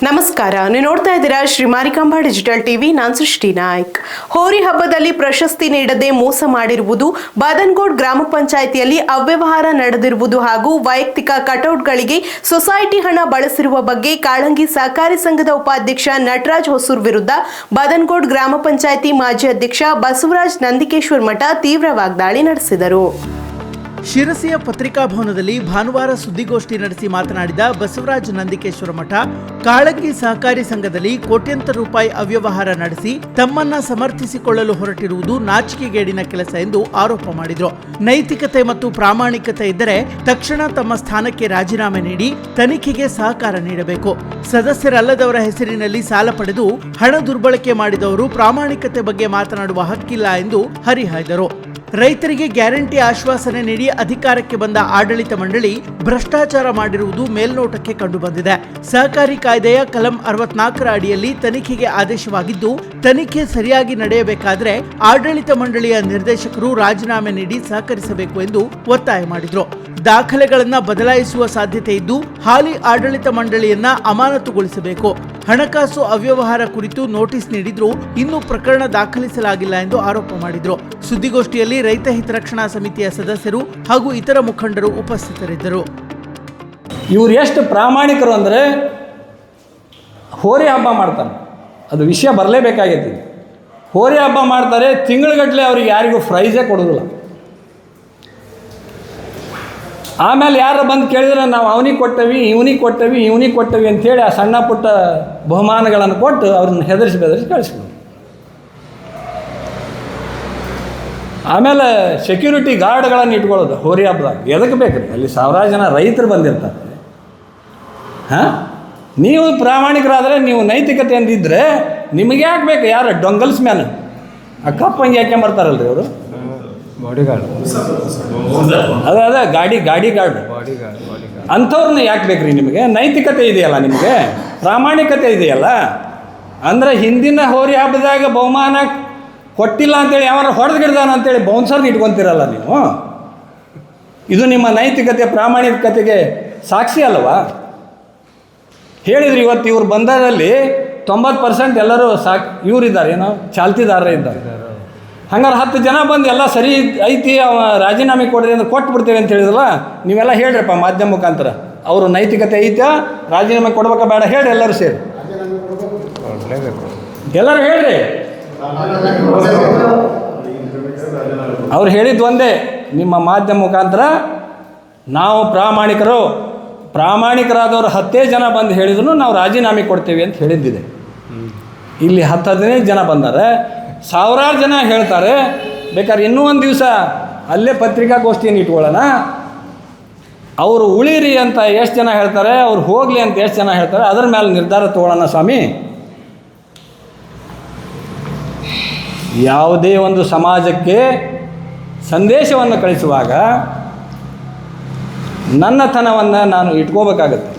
ನಮಸ್ಕಾರ, ನೀವು ನೋಡ್ತಾ ಇದ್ದೀರಾ ಶ್ರೀ ಮಾರಿಕಾಂಬಾ ಡಿಜಿಟಲ್ ಟಿವಿ. ನಾನು ಸೃಷ್ಟಿ ನಾಯ್ಕ್. ಹೋರಿ ಹಬ್ಬದಲ್ಲಿ ಪ್ರಶಸ್ತಿ ನೀಡದೆ ಮೋಸ ಮಾಡಿರುವುದು, ಬಾದನ್ಗೋಡ್ ಗ್ರಾಮ ಪಂಚಾಯಿತಿಯಲ್ಲಿ ಅವ್ಯವಹಾರ ನಡೆದಿರುವುದು ಹಾಗೂ ವೈಯಕ್ತಿಕ ಕಟೌಟ್ಗಳಿಗೆ ಸೊಸೈಟಿ ಹಣ ಬಳಸಿರುವ ಬಗ್ಗೆ ಕಾಳಂಗಿ ಸಹಕಾರಿ ಸಂಘದ ಉಪಾಧ್ಯಕ್ಷ ನಟರಾಜ್ ಹೊಸೂರ್ ವಿರುದ್ಧ ಬಾದನ್ಗೋಡ್ ಗ್ರಾಮ ಪಂಚಾಯಿತಿ ಮಾಜಿ ಅಧ್ಯಕ್ಷ ಬಸವರಾಜ್ ನಂದಿಕೇಶ್ವರ್ ಮಠ ತೀವ್ರ ವಾಗ್ದಾಳಿ ನಡೆಸಿದರು. ಶಿರಸಿಯ ಪತ್ರಿಕಾಭವನದಲ್ಲಿ ಭಾನುವಾರ ಸುದ್ದಿಗೋಷ್ಠಿ ನಡೆಸಿ ಮಾತನಾಡಿದ ಬಸವರಾಜ ನಂದಿಕೇಶ್ವರ ಮಠ, ಕಾಳಂಗಿ ಸಹಕಾರಿ ಸಂಘದಲ್ಲಿ ಕೋಟ್ಯಂತರ ರೂಪಾಯಿ ಅವ್ಯವಹಾರ ನಡೆಸಿ ತಮ್ಮನ್ನ ಸಮರ್ಥಿಸಿಕೊಳ್ಳಲು ಹೊರಟಿರುವುದು ನಾಚಿಕೆಗೇಡಿನ ಕೆಲಸ ಎಂದು ಆರೋಪ ಮಾಡಿದರು. ನೈತಿಕತೆ ಮತ್ತು ಪ್ರಾಮಾಣಿಕತೆ ಇದ್ದರೆ ತಕ್ಷಣ ತಮ್ಮ ಸ್ಥಾನಕ್ಕೆ ರಾಜೀನಾಮೆ ನೀಡಿ ತನಿಖೆಗೆ ಸಹಕಾರ ನೀಡಬೇಕು. ಸದಸ್ಯರಲ್ಲದವರ ಹೆಸರಿನಲ್ಲಿ ಸಾಲ ಪಡೆದು ಹಣ ದುರ್ಬಳಕೆ ಮಾಡಿದವರು ಪ್ರಾಮಾಣಿಕತೆ ಬಗ್ಗೆ ಮಾತನಾಡುವ ಹಕ್ಕಿಲ್ಲ ಎಂದು ಹರಿಹಾಯ್ದರು. ರೈತರಿಗೆ ಗ್ಯಾರಂಟಿ ಆಶ್ವಾಸನೆ ನೀಡಿ ಅಧಿಕಾರಕ್ಕೆ ಬಂದ ಆಡಳಿತ ಮಂಡಳಿ ಭ್ರಷ್ಟಾಚಾರ ಮಾಡಿರುವುದು ಮೇಲ್ನೋಟಕ್ಕೆ ಕಂಡುಬಂದಿದೆ. ಸಹಕಾರಿ ಕಾಯ್ದೆಯ ಕಲಂ 64ರ ಅಡಿಯಲ್ಲಿ ತನಿಖೆಗೆ ಆದೇಶವಾಗಿದ್ದು, ತನಿಖೆ ಸರಿಯಾಗಿ ನಡೆಯಬೇಕಾದರೆ ಆಡಳಿತ ಮಂಡಳಿಯ ನಿರ್ದೇಶಕರು ರಾಜೀನಾಮೆ ನೀಡಿ ಸಹಕರಿಸಬೇಕು ಎಂದು ಒತ್ತಾಯ ಮಾಡಿದರು. ದಾಖಲೆಗಳನ್ನು ಬದಲಾಯಿಸುವ ಸಾಧ್ಯತೆ ಇದ್ದು ಹಾಲಿ ಆಡಳಿತ ಮಂಡಳಿಯನ್ನ ಅಮಾನತುಗೊಳಿಸಬೇಕು. ಹಣಕಾಸು ಅವ್ಯವಹಾರ ಕುರಿತು ನೋಟಿಸ್ ನೀಡಿದ್ರೂ ಇನ್ನೂ ಪ್ರಕರಣ ದಾಖಲಿಸಲಾಗಿಲ್ಲ ಎಂದು ಆರೋಪ ಮಾಡಿದರು. ಸುದ್ದಿಗೋಷ್ಠಿಯಲ್ಲಿ ರೈತ ಹಿತರಕ್ಷಣಾ ಸಮಿತಿಯ ಸದಸ್ಯರು ಹಾಗೂ ಇತರ ಮುಖಂಡರು ಉಪಸ್ಥಿತರಿದ್ದರು. ಇವರು ಎಷ್ಟು ಪ್ರಾಮಾಣಿಕರು ಅಂದರೆ ಹೋರಿ ಹಬ್ಬ ಮಾಡ್ತಾರೆ, ಅದು ವಿಷಯ ಬರಲೇಬೇಕಾಗೈತಿ. ಹೋರಿ ಹಬ್ಬ ಮಾಡ್ತಾರೆ, ತಿಂಗಳಗಟ್ಟಲೆ ಅವ್ರಿಗೆ ಯಾರಿಗೂ ಪ್ರೈಸೇ ಕೊಡೋದಿಲ್ಲ. ಆಮೇಲೆ ಯಾರು ಬಂದು ಕೇಳಿದ್ರೆ ನಾವು ಅವನಿಗೆ ಕೊಟ್ಟವಿ ಇವನಿಗೆ ಕೊಟ್ಟವಿ ಅಂಥೇಳಿ ಆ ಸಣ್ಣ ಪುಟ್ಟ ಬಹುಮಾನಗಳನ್ನು ಕೊಟ್ಟು ಅವ್ರನ್ನ ಹೆದರಿಸಿ ಕಳಿಸ್ಬಿಡು. ಆಮೇಲೆ ಸೆಕ್ಯೂರಿಟಿ ಗಾರ್ಡ್ಗಳನ್ನು ಇಟ್ಕೊಳ್ಳೋದು ಹೋರಿ ಹಬ್ಬದಾಗ ಎದಕ್ಕೆ ಬೇಕ್ರಿ? ಅಲ್ಲಿ ಸಾವಿರಾರು ಜನ ರೈತರು ಬಂದಿರ್ತಾರೆ. ನೀವು ಪ್ರಾಮಾಣಿಕರಾದರೆ, ನೀವು ನೈತಿಕತೆ ಅಂದಿದ್ರೆ ನಿಮಗೆ ಯಾಕೆ ಬೇಕು? ಯಾರು ಡೊಂಗಲ್ಸ್ ಮ್ಯಾನ್ ಆ ಕಪ್ಪಂಗಿ ಹಾಕ್ಯಂಬರ್ತಾರಲ್ರಿ ಅವರು, ಬಾಡಿಗಾರ್ಡ್, ಅದೇ ಗಾಡಿ ಗಾರ್ಡ್ ಅಂಥವ್ರನ್ನ ಯಾಕೆ ಬೇಕ್ರಿ ನಿಮಗೆ? ನೈತಿಕತೆ ಇದೆಯಲ್ಲ, ನಿಮಗೆ ಪ್ರಾಮಾಣಿಕತೆ ಇದೆಯಲ್ಲ. ಅಂದರೆ ಹಿಂದಿನ ಹೋರಿ ಹಬ್ಬದಾಗ ಬಹುಮಾನ ಕೊಟ್ಟಿಲ್ಲ ಅಂತೇಳಿ ಯಾರು ಹೊಡೆದು ಗಿಡ್ದಾನ ಅಂತೇಳಿ ಬೌನ್ಸರ್ನ ಇಟ್ಕೊತೀರಲ್ಲ ನೀವು. ಇದು ನಿಮ್ಮ ನೈತಿಕತೆ ಪ್ರಾಮಾಣಿಕತೆಗೆ ಸಾಕ್ಷಿ ಅಲ್ವಾ? ಹೇಳಿದ್ರು ಇವತ್ತು ಇವ್ರು ಬಂದರಲ್ಲಿ 90% ಎಲ್ಲರೂ ಇವರಿದ್ದಾರೆ, ಏನೋ ಚಾಲ್ತಿದಾರರೇ ಇದ್ದಾರೆ. ಹಂಗಾರೆ 10 ಜನ ಬಂದು ಎಲ್ಲ ಸರಿ ಐತಿ, ಅವ ರಾಜೀನಾಮೆ ಕೊಡ್ರಿ ಅಂದ್ರೆ ಕೊಟ್ಬಿಡ್ತೇವೆ ಅಂತ ಹೇಳಿದ್ರಲ್ಲ. ನೀವೆಲ್ಲ ಹೇಳ್ರಪ್ಪ ಮಾಧ್ಯಮ ಮುಖಾಂತರ, ಅವರು ನೈತಿಕತೆ ಐತಾ, ರಾಜೀನಾಮೆ ಕೊಡ್ಬೇಕಾ ಬೇಡ ಹೇಳ್ರಿ. ಎಲ್ಲರೂ ಸೇರಿ ಎಲ್ಲರೂ ಹೇಳ್ರಿ. ಅವ್ರು ಹೇಳಿದ್ದು ಒಂದೇ, ನಿಮ್ಮ ಮಾಧ್ಯಮ ಮುಖಾಂತರ ನಾವು ಪ್ರಾಮಾಣಿಕರಾದವರು 10 ಜನ ಬಂದು ಹೇಳಿದ್ರು ನಾವು ರಾಜೀನಾಮೆ ಕೊಡ್ತೇವೆ ಅಂತ ಹೇಳಿದ್ದಿದೆ. ಇಲ್ಲಿ 10-15 ಜನ ಬಂದರೆ ಸಾವಿರಾರು ಜನ ಹೇಳ್ತಾರೆ. ಬೇಕಾದ್ರೆ ಇನ್ನೂ ಒಂದು ದಿವಸ ಅಲ್ಲೇ ಪತ್ರಿಕಾಗೋಷ್ಠಿಯನ್ನು ಇಟ್ಕೊಳ್ಳೋಣ. ಅವರು ಉಳಿರಿ ಅಂತ ಎಷ್ಟು ಜನ ಹೇಳ್ತಾರೆ, ಅವ್ರು ಹೋಗಲಿ ಅಂತ ಎಷ್ಟು ಜನ ಹೇಳ್ತಾರೆ, ಅದರ ಮೇಲೆ ನಿರ್ಧಾರ ತಗೊಳ್ಳೋಣ ಸ್ವಾಮಿ. ಯಾವುದೇ ಒಂದು ಸಮಾಜಕ್ಕೆ ಸಂದೇಶವನ್ನು ಕಳಿಸುವಾಗ ನನ್ನತನವನ್ನು ನಾನು ಇಟ್ಕೋಬೇಕಾಗತ್ತೆ.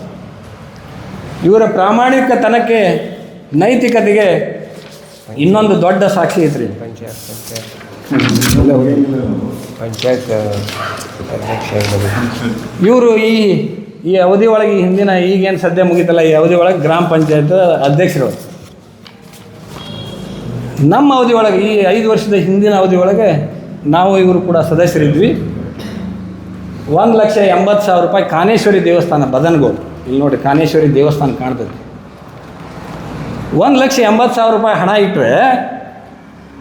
ಇವರ ಪ್ರಾಮಾಣಿಕತನಕ್ಕೆ, ನೈತಿಕತೆಗೆ ಇನ್ನೊಂದು ದೊಡ್ಡ ಸಾಕ್ಷಿ ಐತ್ರಿ. ಪಂಚಾಯತ್ ಇವರು ಈ ಅವಧಿ ಒಳಗೆ, ಹಿಂದಿನ ಈಗೇನು ಸದ್ಯ ಮುಗಿತಲ್ಲ, ಈ ಅವಧಿ ಒಳಗೆ ಗ್ರಾಮ ಪಂಚಾಯತ್ ಅಧ್ಯಕ್ಷರು. ನಮ್ಮ ಅವಧಿ ಒಳಗೆ, ಈ 5 ವರ್ಷದ ಹಿಂದಿನ ಅವಧಿ ಒಳಗೆ ನಾವು ಇವರು ಕೂಡ ಸದಸ್ಯರಿದ್ವಿ. 1,80,000 ರೂಪಾಯಿ ಕಾನೇಶ್ವರಿ ದೇವಸ್ಥಾನ ಬದನ್ಗೋಡ್, ಇಲ್ಲಿ ನೋಡಿ ಕಾನೇಶ್ವರಿ ದೇವಸ್ಥಾನ ಕಾಣ್ತದೆ. 1,80,000 ರೂಪಾಯಿ ಹಣ ಇಟ್ಟರೆ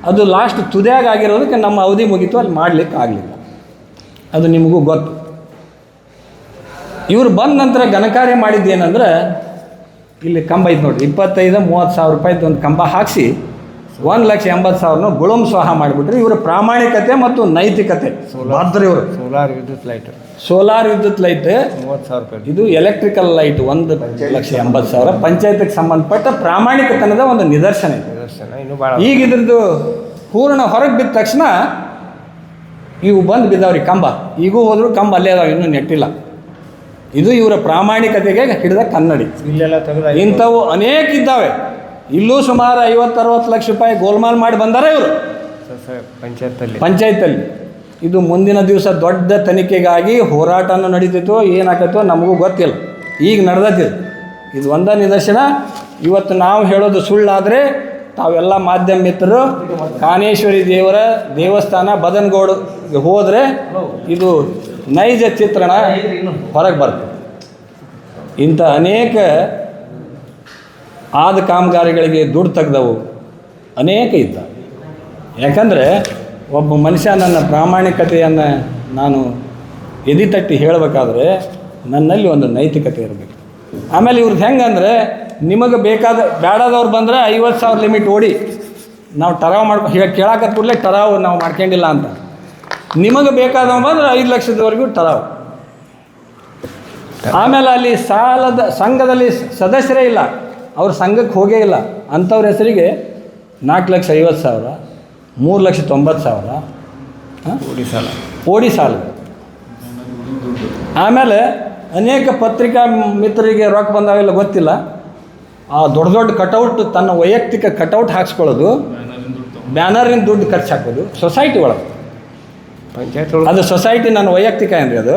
ಅದು ಲಾಸ್ಟ್ ತುದಿಯಾಗ ಆಗಿರೋದಕ್ಕೆ ನಮ್ಮ ಅವಧಿ ಮುಗೀತು, ಅಲ್ಲಿ ಮಾಡಲಿಕ್ಕೆ ಆಗಲಿಲ್ಲ. ಅದು ನಿಮಗೂ ಗೊತ್ತು. ಇವರು ಬಂದ ನಂತರ ಘನಕಾರ್ಯ ಮಾಡಿದ್ದೇನೆಂದ್ರೆ, ಇಲ್ಲಿ ಕಂಬ ಐತೆ ನೋಡಿ, 25-30 ರೂಪಾಯಿದು ಒಂದು ಕಂಬ ಹಾಕಿಸಿ 1,80,000 ಗುಳುಂ ಸ್ವಾಹ ಮಾಡಿಬಿಟ್ರೆ. ಇವರ ಪ್ರಾಮಾಣಿಕತೆ ಮತ್ತು ನೈತಿಕತೆ ಬಾದ್ರಿ. ಇವರು ಸೋಲಾರ್ ವಿದ್ಯುತ್ ಲೈಟ್ 30,000 ರೂಪಾಯಿ, ಇದು ಎಲೆಕ್ಟ್ರಿಕಲ್ ಲೈಟ್ 1,80,000 ಪಂಚಾಯತ್ಗೆ ಸಂಬಂಧಪಟ್ಟ ಪ್ರಾಮಾಣಿಕತನದ ಒಂದು ನಿದರ್ಶನ ಇದೆ. ಈಗ ಇದ್ರದ್ದು ಪೂರ್ಣ ಹೊರಗೆ ಬಿದ್ದ ತಕ್ಷಣ ಇವು ಬಂದು ಬಿದ್ದಾವ್ರಿ ಕಂಬ. ಈಗೂ ಹೋದ್ರು ಕಂಬ ಅಲ್ಲೇ ಅದಾವೆ, ಇನ್ನೂ ನೆಟ್ಟಿಲ್ಲ. ಇದು ಇವರ ಪ್ರಾಮಾಣಿಕತೆಗೆ ಹಿಡಿದ ಕನ್ನಡಿ. ಇಂಥವು ಅನೇಕ ಇದ್ದಾವೆ. ಇಲ್ಲೂ ಸುಮಾರು 50-60 ಲಕ್ಷ ರೂಪಾಯಿ ಗೋಲ್ಮಾಲ್ ಮಾಡಿ ಬಂದಾರೆ ಇವರು ಪಂಚಾಯತಲ್ಲಿ. ಇದು ಮುಂದಿನ ದಿವಸ ದೊಡ್ಡ ತನಿಖೆಗಾಗಿ ಹೋರಾಟನೂ ನಡೀತಿತ್ತು, ಏನಾಗ್ತೈತೋ ನಮಗೂ ಗೊತ್ತಿಲ್ಲ. ಈಗ ನಡೆದೈತಿ. ಇದು ಒಂದೇ ನಿದರ್ಶನ. ಇವತ್ತು ನಾವು ಹೇಳೋದು ಸುಳ್ಳಾದರೆ ತಾವೆಲ್ಲ ಮಾಧ್ಯಮ ಮಿತ್ರರು ಕಾನೇಶ್ವರಿ ದೇವರ ದೇವಸ್ಥಾನ ಬದನಗೌಡ್ಗೆ ಹೋದರೆ ಇದು ನೈಜ ಚಿತ್ರಣ ಹೊರಗೆ ಬರ್ತದೆ. ಇಂಥ ಅನೇಕ ಆದ ಕಾಮಗಾರಿಗಳಿಗೆ ದುಡ್ಡು ತೆಗೆದವು ಅನೇಕ ಇದ್ದಾವೆ. ಯಾಕಂದರೆ ಒಬ್ಬ ಮನುಷ್ಯ ನನ್ನ ಪ್ರಾಮಾಣಿಕತೆಯನ್ನು ನಾನು ಎದೆ ತಟ್ಟಿ ಹೇಳಬೇಕಾದ್ರೆ ನನ್ನಲ್ಲಿ ಒಂದು ನೈತಿಕತೆ ಇರಬೇಕು. ಆಮೇಲೆ ಇವ್ರದ್ದು ಹೆಂಗಂದರೆ ನಿಮಗೆ ಬೇಡದವ್ರು ಬಂದರೆ 50,000 ಲಿಮಿಟ್ ಓಡಿ ನಾವು ಟರಾವ್ ಕೇಳಾಕತ್ ಕೂಡಲೇ ಟರಾವ್ ನಾವು ಮಾಡ್ಕೊಂಡಿಲ್ಲ ಅಂತ. ನಿಮಗೆ ಬೇಕಾದವ ಬಂದ್ರೆ 5 ಲಕ್ಷದವರೆಗೂ ಟರಾವ್. ಆಮೇಲೆ ಅಲ್ಲಿ ಸಂಘದಲ್ಲಿ ಸದಸ್ಯರೇ ಇಲ್ಲ, ಅವ್ರ ಸಂಘಕ್ಕೆ ಹೋಗೇ ಇಲ್ಲ ಅಂಥವ್ರ ಹೆಸರಿಗೆ 4,50,000, 3,90,000 ಓಡಿ ಸಾಲ. ಆಮೇಲೆ ಅನೇಕ ಪತ್ರಿಕಾ ಮಿತ್ರರಿಗೆ ರೊಕ್ಕ ಬಂದಾವೆಲ್ಲ ಗೊತ್ತಿಲ್ಲ. ಆ ದೊಡ್ಡ ದೊಡ್ಡ ಕಟೌಟ್ ತನ್ನ ವೈಯಕ್ತಿಕ ಕಟೌಟ್ ಹಾಕ್ಸ್ಕೊಳ್ಳೋದು, ಬ್ಯಾನರಿನ ದುಡ್ಡು ಖರ್ಚು ಹಾಕೋದು ಸೊಸೈಟಿ ಒಳಗೆ. ಪಂಚಾಯತ್ ಅದು ಸೊಸೈಟಿ ನನ್ನ ವೈಯಕ್ತಿಕ ಏನ್ರಿ ಅದು.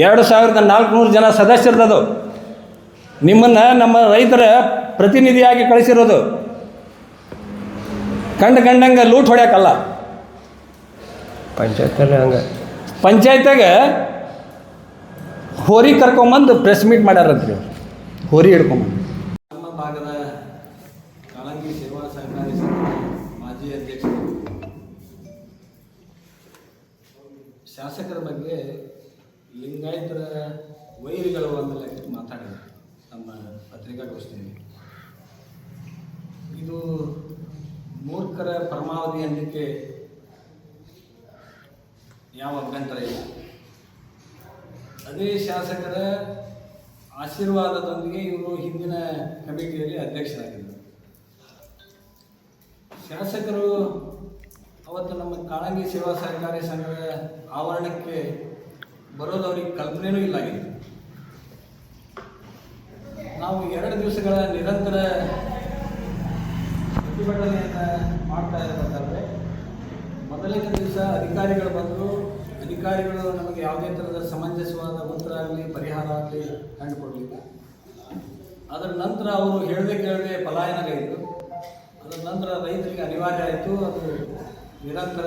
2,400 ಜನ ಸದಸ್ಯರದು. ನಿಮ್ಮನ್ನು ನಮ್ಮ ರೈತರ ಪ್ರತಿನಿಧಿಯಾಗಿ ಕಳಿಸಿರೋದು. ಕಂಡಂಗೆ ಲೂಟ್ ಹೊಡ್ಯಾಕಲ್ಲ. ಪಂಚಾಯತಲ್ಲಿ ಹಂಗೆ ಪಂಚಾಯತ್ಯಾಗ ಹೋರಿ ಕರ್ಕೊಂಬಂದು ಪ್ರೆಸ್ ಮೀಟ್ ಮಾಡ್ಯಾರಂತ್ರಿ ಅವ್ರು. ಹೋರಿ ಹಿಡ್ಕೊಂಬಂದು ನಮ್ಮ ಭಾಗದ ಕಾಳಂಗಿ ಸೇವಾ ಸಹಕಾರಿ ಸಂಘದ ಮಾಜಿ ಅಧ್ಯಕ್ಷರು ಶಾಸಕರ ಬಗ್ಗೆ ಲಿಂಗಾಯತರ ವೈರಿಗಳು ಅಂತ ಲೆಕ್ಕಕ್ಕೆ ಮಾತಾಡಿದರು ನಮ್ಮ ಪತ್ರಿಕಾಗೋಷ್ಠಿಯಲ್ಲಿ. ಇದು ಮೂರ್ಖರ ಪರಮಾವಧಿ ಅನ್ನಲಿಕ್ಕೆ ಯಾವ ಅಭ್ಯಂತರ ಇಲ್ಲ. ಅದೇ ಶಾಸಕರ ಆಶೀರ್ವಾದದೊಂದಿಗೆ ಇವರು ಹಿಂದಿನ ಕಮಿಟಿಯಲ್ಲಿ ಅಧ್ಯಕ್ಷರಾಗಿದ್ದರು. ಶಾಸಕರು ಅವತ್ತು ನಮ್ಮ ಕಾಳಂಗಿ ಸೇವಾ ಸಹಕಾರಿ ಸಂಘದ ಆವರಣಕ್ಕೆ ಬರೋದವ್ರಿಗೆ ಕಲ್ಪನೆಯೂ ಇಲ್ಲಾಗಿತ್ತು. ನಾವು 2 ದಿವಸಗಳ ನಿರಂತರ ಪ್ರತಿಭಟನೆಯನ್ನು ಮಾಡ್ತಾ ಇರಬೇಕಾದ್ರೆ ಮೊದಲನೇ ದಿವಸ ಅಧಿಕಾರಿಗಳು ಬಂದರು. ಅಧಿಕಾರಿಗಳು ನಮಗೆ ಯಾವುದೇ ಥರದ ಸಮಂಜಸವಾದ ಉತ್ತರ ಆಗಲಿ ಪರಿಹಾರ ಆಗಲಿ ಕಂಡುಕೊಡಲಿಲ್ಲ. ಅದರ ನಂತರ ಅವರು ಹೇಳದೆ ಪಲಾಯನಗೈತು. ಅದರ ನಂತರ ರೈತರಿಗೆ ಅನಿವಾರ್ಯ ಆಯಿತು. ಅದು ನಿರಂತರ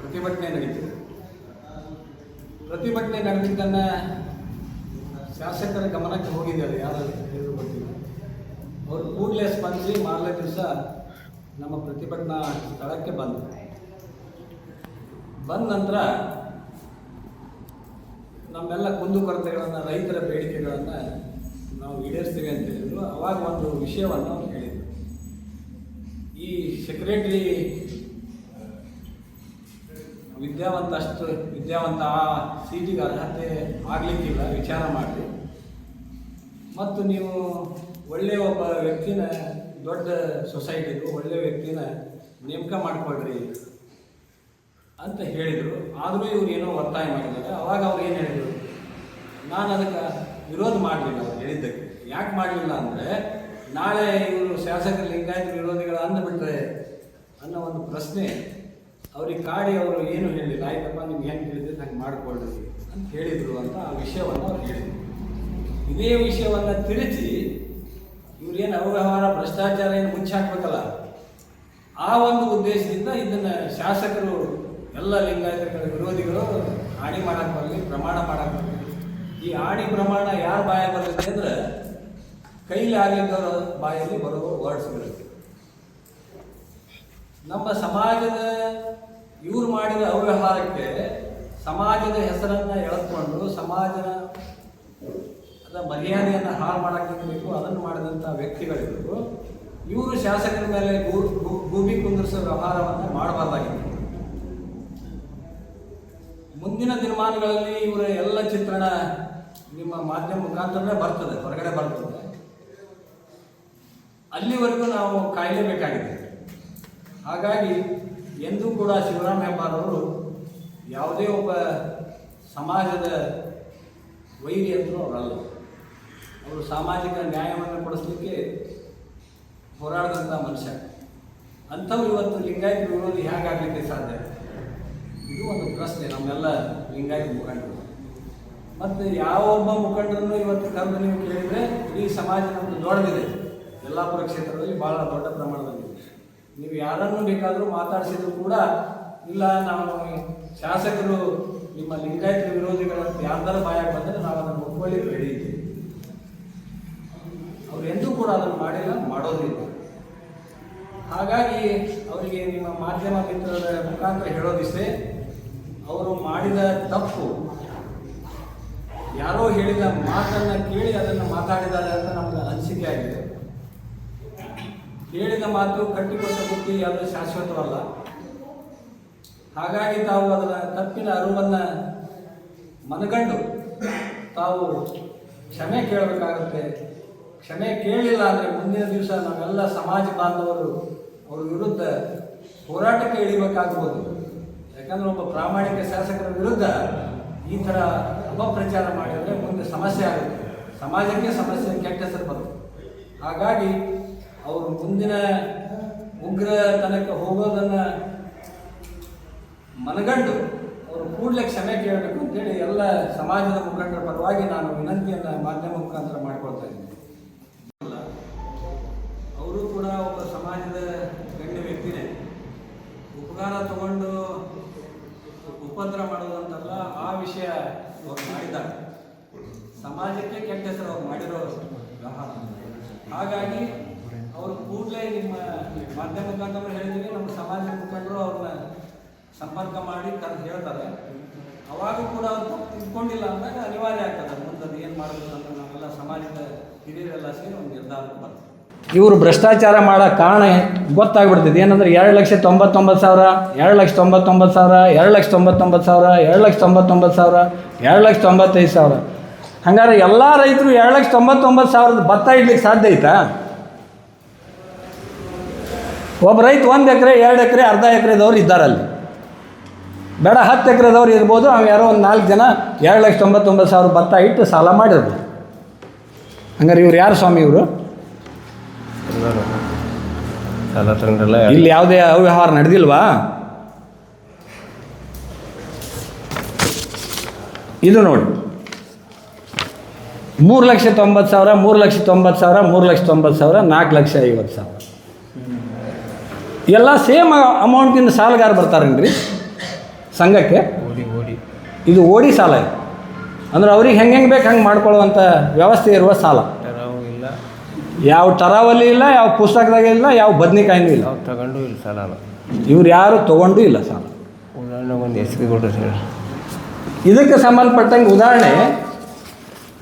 ಪ್ರತಿಭಟನೆ ನಡೀತು. ಪ್ರತಿಭಟನೆ ನಡೆದಿದ್ದನ್ನು ಶಾಸಕರ ಗಮನಕ್ಕೆ ಹೋಗಿದ್ದಾರೆ, ಯಾರು ಹೇಳಿದ್ರು ಗೊತ್ತಿಲ್ಲ. ಅವರು ಕೂಡಲೇ ಸ್ಪಂದಿಸಿ ಮಾರನೇ ದಿವಸ ನಮ್ಮ ಪ್ರತಿಭಟನಾ ಸ್ಥಳಕ್ಕೆ ಬಂದ ನಂತರ ನಮ್ಮೆಲ್ಲ ಕುಂದುಕೊರತೆಗಳನ್ನು, ರೈತರ ಬೇಡಿಕೆಗಳನ್ನು ನಾವು ಈಡೇರಿಸ್ತೀವಿ ಅಂತ ಹೇಳಿದ್ರು. ಅವಾಗ ಒಂದು ವಿಷಯವನ್ನು ಅವ್ರು ಹೇಳಿದರು. ಈ ಸೆಕ್ರೆಟರಿ ವಿದ್ಯಾವಂತ ಆ ಸೀಟಿಗೆ ಅರ್ಹತೆ ಆಗಲಿಕ್ಕಿಲ್ಲ, ವಿಚಾರ ಮಾಡಿ ಮತ್ತು ನೀವು ಒಳ್ಳೆಯ ಒಬ್ಬ ವ್ಯಕ್ತಿನ, ದೊಡ್ಡ ಸೊಸೈಟಿದು ಒಳ್ಳೆಯ ವ್ಯಕ್ತಿನ ನೇಮಕ ಮಾಡಿಕೊಳ್ರಿ ಅಂತ ಹೇಳಿದರು. ಆದರೂ ಇವ್ರು ಏನೋ ಒತ್ತಾಯ ಮಾಡಿದ್ದಾರೆ. ಅವಾಗ ಅವ್ರು ಏನು ಹೇಳಿದರು, ನಾನು ಅದಕ್ಕೆ ವಿರೋಧ ಮಾಡಲಿಲ್ಲ. ಅವ್ರು ಹೇಳಿದ್ದಕ್ಕೆ ಯಾಕೆ ಮಾಡಲಿಲ್ಲ ಅಂದರೆ, ನಾಳೆ ಇವರು ಶಾಸಕರ ಲಿಂಗಾಯತ ವಿರೋಧಿಗಳು ಅಂದುಬಿಟ್ರೆ ಅನ್ನೋ ಒಂದು ಪ್ರಶ್ನೆ ಅವ್ರಿಗೆ ಕಾಡಿ ಅವರು ಏನು ಹೇಳಿಲ್ಲ. ಆಯ್ತಪ್ಪ ನಿಮ್ಗೆ ಹೆಂಗೆ ಹೇಳಿದ್ರೆ ಹಂಗೆ ಮಾಡಿಕೊಳ್ಳ್ರಿ ಅಂತ ಹೇಳಿದರು ಅಂತ ಆ ವಿಷಯವನ್ನು ಅವ್ರು ಹೇಳಿದರು. ಇದೇ ವಿಷಯವನ್ನು ತಿರುಚಿ ಇವ್ರೇನು ಅವ್ಯವಹಾರ ಭ್ರಷ್ಟಾಚಾರ ಏನು ಮುಚ್ಚಿ ಹಾಕ್ಬೇಕಲ್ಲ, ಆ ಒಂದು ಉದ್ದೇಶದಿಂದ ಇದನ್ನು ಶಾಸಕರು ಎಲ್ಲ ಲಿಂಗಾಯತಗಳ ವಿರೋಧಿಗಳು ಆಣಿ ಮಾಡಕ್ಕೆ ಬರಲಿ, ಪ್ರಮಾಣ ಮಾಡಕ್ಕೆ ಬರಲಿ. ಈ ಆಣಿ ಪ್ರಮಾಣ ಯಾರ ಬಾಯ ಬರುತ್ತೆ ಅಂದರೆ ಕೈಲಿ ಆಗಲಿದ್ದವರ ಬಾಯಲ್ಲಿ ಬರುವ ವರ್ಡ್ಸ್ಗಳು. ನಮ್ಮ ಸಮಾಜದ ಇವ್ರು ಮಾಡಿದ ಅವ್ಯವಹಾರಕ್ಕೆ ಸಮಾಜದ ಹೆಸರನ್ನು ಎಳೆದುಕೊಂಡು ಸಮಾಜದ ಮರ್ಯಾದೆಯನ್ನು ಹಾಳು ಮಾಡಬೇಕು ಅದನ್ನು ಮಾಡಿದಂಥ ವ್ಯಕ್ತಿಗಳಿದ್ರು. ಇವರು ಶಾಸಕರ ಮೇಲೆ ಗೂಬಿ ಕುಂದಿರಿಸೋ ವ್ಯವಹಾರವನ್ನು ಮಾಡಬಾರ್ದಾಗಿತ್ತು. ಮುಂದಿನ ದಿನಮಾನಗಳಲ್ಲಿ ಇವರ ಎಲ್ಲ ಚಿತ್ರಣ ನಿಮ್ಮ ಮಾಧ್ಯಮ ಮುಖಾಂತರನೇ ಬರ್ತದೆ, ಹೊರಗಡೆ ಬರ್ತದೆ. ಅಲ್ಲಿವರೆಗೂ ನಾವು ಕಾಯಲೇಬೇಕಾಗಿದೆ. ಹಾಗಾಗಿ ಎಂದೂ ಕೂಡ ಶಿವರಾಮ್ ಹೆಬ್ಬಾರವರು ಯಾವುದೇ ಒಬ್ಬ ಸಮಾಜದ ವೈರಿ ಅಂತಲೂ ಅವರಲ್ಲ. ಅವರು ಸಾಮಾಜಿಕ ನ್ಯಾಯವನ್ನು ಕೊಡಿಸ್ಲಿಕ್ಕೆ ಹೋರಾಡಿದಂಥ ಮನುಷ್ಯ. ಅಂಥವ್ರು ಇವತ್ತು ಲಿಂಗಾಯತ ವಿರೋಧಿ ಹೇಗಾಗಲಿಕ್ಕೆ ಸಾಧ್ಯ? ಇದು ಒಂದು ಪ್ರಶ್ನೆ ನಮ್ಮೆಲ್ಲ ಲಿಂಗಾಯತ ಮುಖಂಡರು. ಮತ್ತು ಯಾವ ಒಬ್ಬ ಮುಖಂಡರನ್ನು ಇವತ್ತು ಕರೆದು ನೀವು ಕೇಳಿದರೆ ಇಡೀ ಸಮಾಜ ನಮ್ಮದು ದೊಡ್ಡದಿದೆ. ಯಲ್ಲಾಪುರ ಕ್ಷೇತ್ರದಲ್ಲಿ ಭಾಳ ದೊಡ್ಡ ಪ್ರಮಾಣದಲ್ಲಿ ನೀವು ಯಾರನ್ನು ಬೇಕಾದರೂ ಮಾತಾಡಿಸಿದ್ರು ಕೂಡ ಇಲ್ಲ ನಾವು ಶಾಸಕರು ನಿಮ್ಮ ಲಿಂಗಾಯತ ವಿರೋಧಿಗಳಂತ ಯಾರ್ದಾರ ಬಾಯಾಗಿ ಬಂದರೆ ನಾವು ಅದನ್ನು ಒಪ್ಕೊಳ್ಳಿ ರೆಡಿ ಇದ್ದೀವಿ. ಅವ್ರು ಎಂದೂ ಕೂಡ ಅದನ್ನು ಮಾಡಿಲ್ಲ, ಮಾಡೋದಿಲ್ಲ. ಹಾಗಾಗಿ ಅವರಿಗೆ ನಿಮ್ಮ ಮಾಧ್ಯಮ ಮಿತ್ರರ ಮುಖಾಂತರ ಹೇಳೋದಿಷ್ಟೇ, ಅವರು ಮಾಡಿದ ತಪ್ಪು ಯಾರೋ ಹೇಳಿದ ಮಾತನ್ನು ಕೇಳಿ ಅದನ್ನು ಮಾತಾಡಿದ್ದಾರೆ ಅಂತ ನಮಗೆ ಅನಿಸಿಕೆ ಆಗಿದೆ. ಹೇಳಿದ ಮಾತು ಕಟ್ಟಿಕೊಟ್ಟ ಬುದ್ಧಿ ಅದು ಶಾಶ್ವತವಲ್ಲ. ಹಾಗಾಗಿ ತಾವು ಅದರ ತಪ್ಪಿನ ಅರಿವನ್ನು ಮನಗಂಡು ತಾವು ಕ್ಷಮೆ ಕೇಳಬೇಕಾಗುತ್ತೆ. ಕ್ಷಮೆ ಕೇಳಲಿಲ್ಲ ಅಂದರೆ ಮುಂದಿನ ದಿವಸ ನಾವೆಲ್ಲ ಸಮಾಜ ಬಾಂಧವರು ಅವ್ರ ವಿರುದ್ಧ ಹೋರಾಟಕ್ಕೆ ಇಳಿಬೇಕಾಗ್ಬೋದು. ಯಾಕಂದರೆ ಒಬ್ಬ ಪ್ರಾಮಾಣಿಕ ಶಾಸಕರ ವಿರುದ್ಧ ಈ ಥರ ಅಪಪ್ರಚಾರ ಮಾಡಿದರೆ ಮುಂದೆ ಸಮಸ್ಯೆ ಆಗುತ್ತೆ, ಸಮಾಜಕ್ಕೆ ಸಮಸ್ಯೆ, ಕೆಟ್ಟ ಹೆಸರು ಬರುತ್ತೆ. ಹಾಗಾಗಿ ಅವರು ಮುಂದಿನ ಉಗ್ರತನಕ್ಕೆ ಹೋಗೋದನ್ನು ಮನಗಂಡು ಅವರು ಕೂಡಲೇ ಕ್ಷಮೆ ಕೇಳಬೇಕು ಅಂತೇಳಿ ಎಲ್ಲ ಸಮಾಜದ ಮುಖಂಡರ ಪರವಾಗಿ ನಾನು ವಿನಂತಿಯನ್ನು ಮಾಧ್ಯಮ ಮುಖಾಂತರ ಮಾಡ್ಕೊಳ್ತಾ ಇದ್ದೀನಿ. ಅವರು ಕೂಡ ಒಬ್ಬ ಸಮಾಜದ ಗಣ್ಯ ವ್ಯಕ್ತಿನೇ. ಉಪಕಾರ ತಗೊಂಡು ಉಪದ್ರ ಮಾಡೋದಂತಲ್ಲ, ಆ ವಿಷಯ ಅವ್ರು ಮಾಡಿದ್ದಾರೆ. ಸಮಾಜಕ್ಕೆ ಕೆಟ್ಟ ಹೆಸರು ಅವ್ರು ಮಾಡಿರೋ ವ್ಯವಹಾರ. ಹಾಗಾಗಿ ಅವರು ಕೂಡಲೇ ನಿಮ್ಮ ಮಾಧ್ಯಮ ಮುಖಾಂತರ ಹೇಳಿದ್ದೀವಿ, ನಮ್ಮ ಸಮಾಜ ಮುಖಂಡರು ಅವ್ರನ್ನ ಸಂಪರ್ಕ ಮಾಡಿ ಕರೆದು ಹೇಳ್ತಾರೆ. ಅವಾಗೂ ಕೂಡ ಅವ್ರು ತಿಳ್ಕೊಂಡಿಲ್ಲ ಅಂದಾಗ ಅನಿವಾರ್ಯ ಆಗ್ತದೆ. ಮುಂದೆ ಅದು ಏನು ಮಾಡಬೇಕು ಅಂತ ನಾವೆಲ್ಲ ಸಮಾಜದ ಹಿರಿಯರೆಲ್ಲ ಸೇರಿ ಒಂದು ನಿರ್ಧಾರಕ್ಕೆ ಬರ್ತೀವಿ. ಇವರು ಭ್ರಷ್ಟಾಚಾರ ಮಾಡೋ ಕಾರಣ ಗೊತ್ತಾಗ್ಬಿಡ್ತಿದೆ. ಏನಂದ್ರೆ 2,99,000, 2,99,000, 2,99,000, 2,99,000, 2,95,000. ಹಂಗಾರೆ ಎಲ್ಲ ರೈತರು 2,99,000 ಭತ್ತ ಇಡ್ಲಿಕ್ಕೆ ಸಾಧ್ಯ ಐತಾ? ಒಬ್ಬ ರೈತ 1 ಎಕರೆ 2 ಎಕರೆ ಅರ್ಧ ಎಕರೆದವ್ರು ಇದ್ದಾರಲ್ಲಿ, ಬೇಡ 10 ಎಕರೆದವ್ರು ಇರ್ಬೋದು. ಅವು ಯಾರೋ ಒಂದು 4 ಜನ 2,99,000 ಭತ್ತ ಇಟ್ಟು ಸಾಲ ಮಾಡಿರ್ಬೋದು. ಹಂಗಾರೆ ಇವ್ರು ಯಾರು ಸ್ವಾಮಿ? ಇವರು ಸಾಲ ತಗೊಂಡ್ರಲ್ಲ. ಇಲ್ಲಿ ಯಾವುದೇ ಅವ್ಯವಹಾರ ನಡೆದಿಲ್ವಾ? ಇದು ನೋಡಿ, 3,90,000, 3,90,000, 3,90,000, 4,50,000 ಎಲ್ಲ ಸೇಮ್ ಅಮೌಂಟಿನ ಸಾಲಗಾರ ಬರ್ತಾರೇನ್ರಿ ಸಂಘಕ್ಕೆ? ಇದು ಓಡಿ ಸಾಲ. ಇದು ಅಂದ್ರೆ ಅವ್ರಿಗೆ ಹೆಂಗೆ ಬೇಕು ಹಂಗೆ ಮಾಡ್ಕೊಳ್ಳುವಂಥ ವ್ಯವಸ್ಥೆ ಇರುವ ಸಾಲ. ಇಲ್ಲ, ಯಾವ ಟರಾವಲ್ಲಿ ಇಲ್ಲ, ಯಾವ ಪುಸ್ತಕದಾಗ ಇಲ್ಲ, ಯಾವ ಬದ್ನಿಕಾಯಿನೂ ಇಲ್ಲ. ನಾವು ತಗೊಂಡು ಇಲ್ಲ ಸಾಲ ಅಲ್ಲ. ಇವ್ರು ಯಾರು ತೊಗೊಂಡು ಇಲ್ಲ ಸಾಲ. ಉದಾಹರಣೆ ಒಂದು ಹೆಸರು ಕೊಟ್ಟರು ಸರ್. ಇದಕ್ಕೆ ಸಂಬಂಧಪಟ್ಟಂಗೆ ಉದಾಹರಣೆ.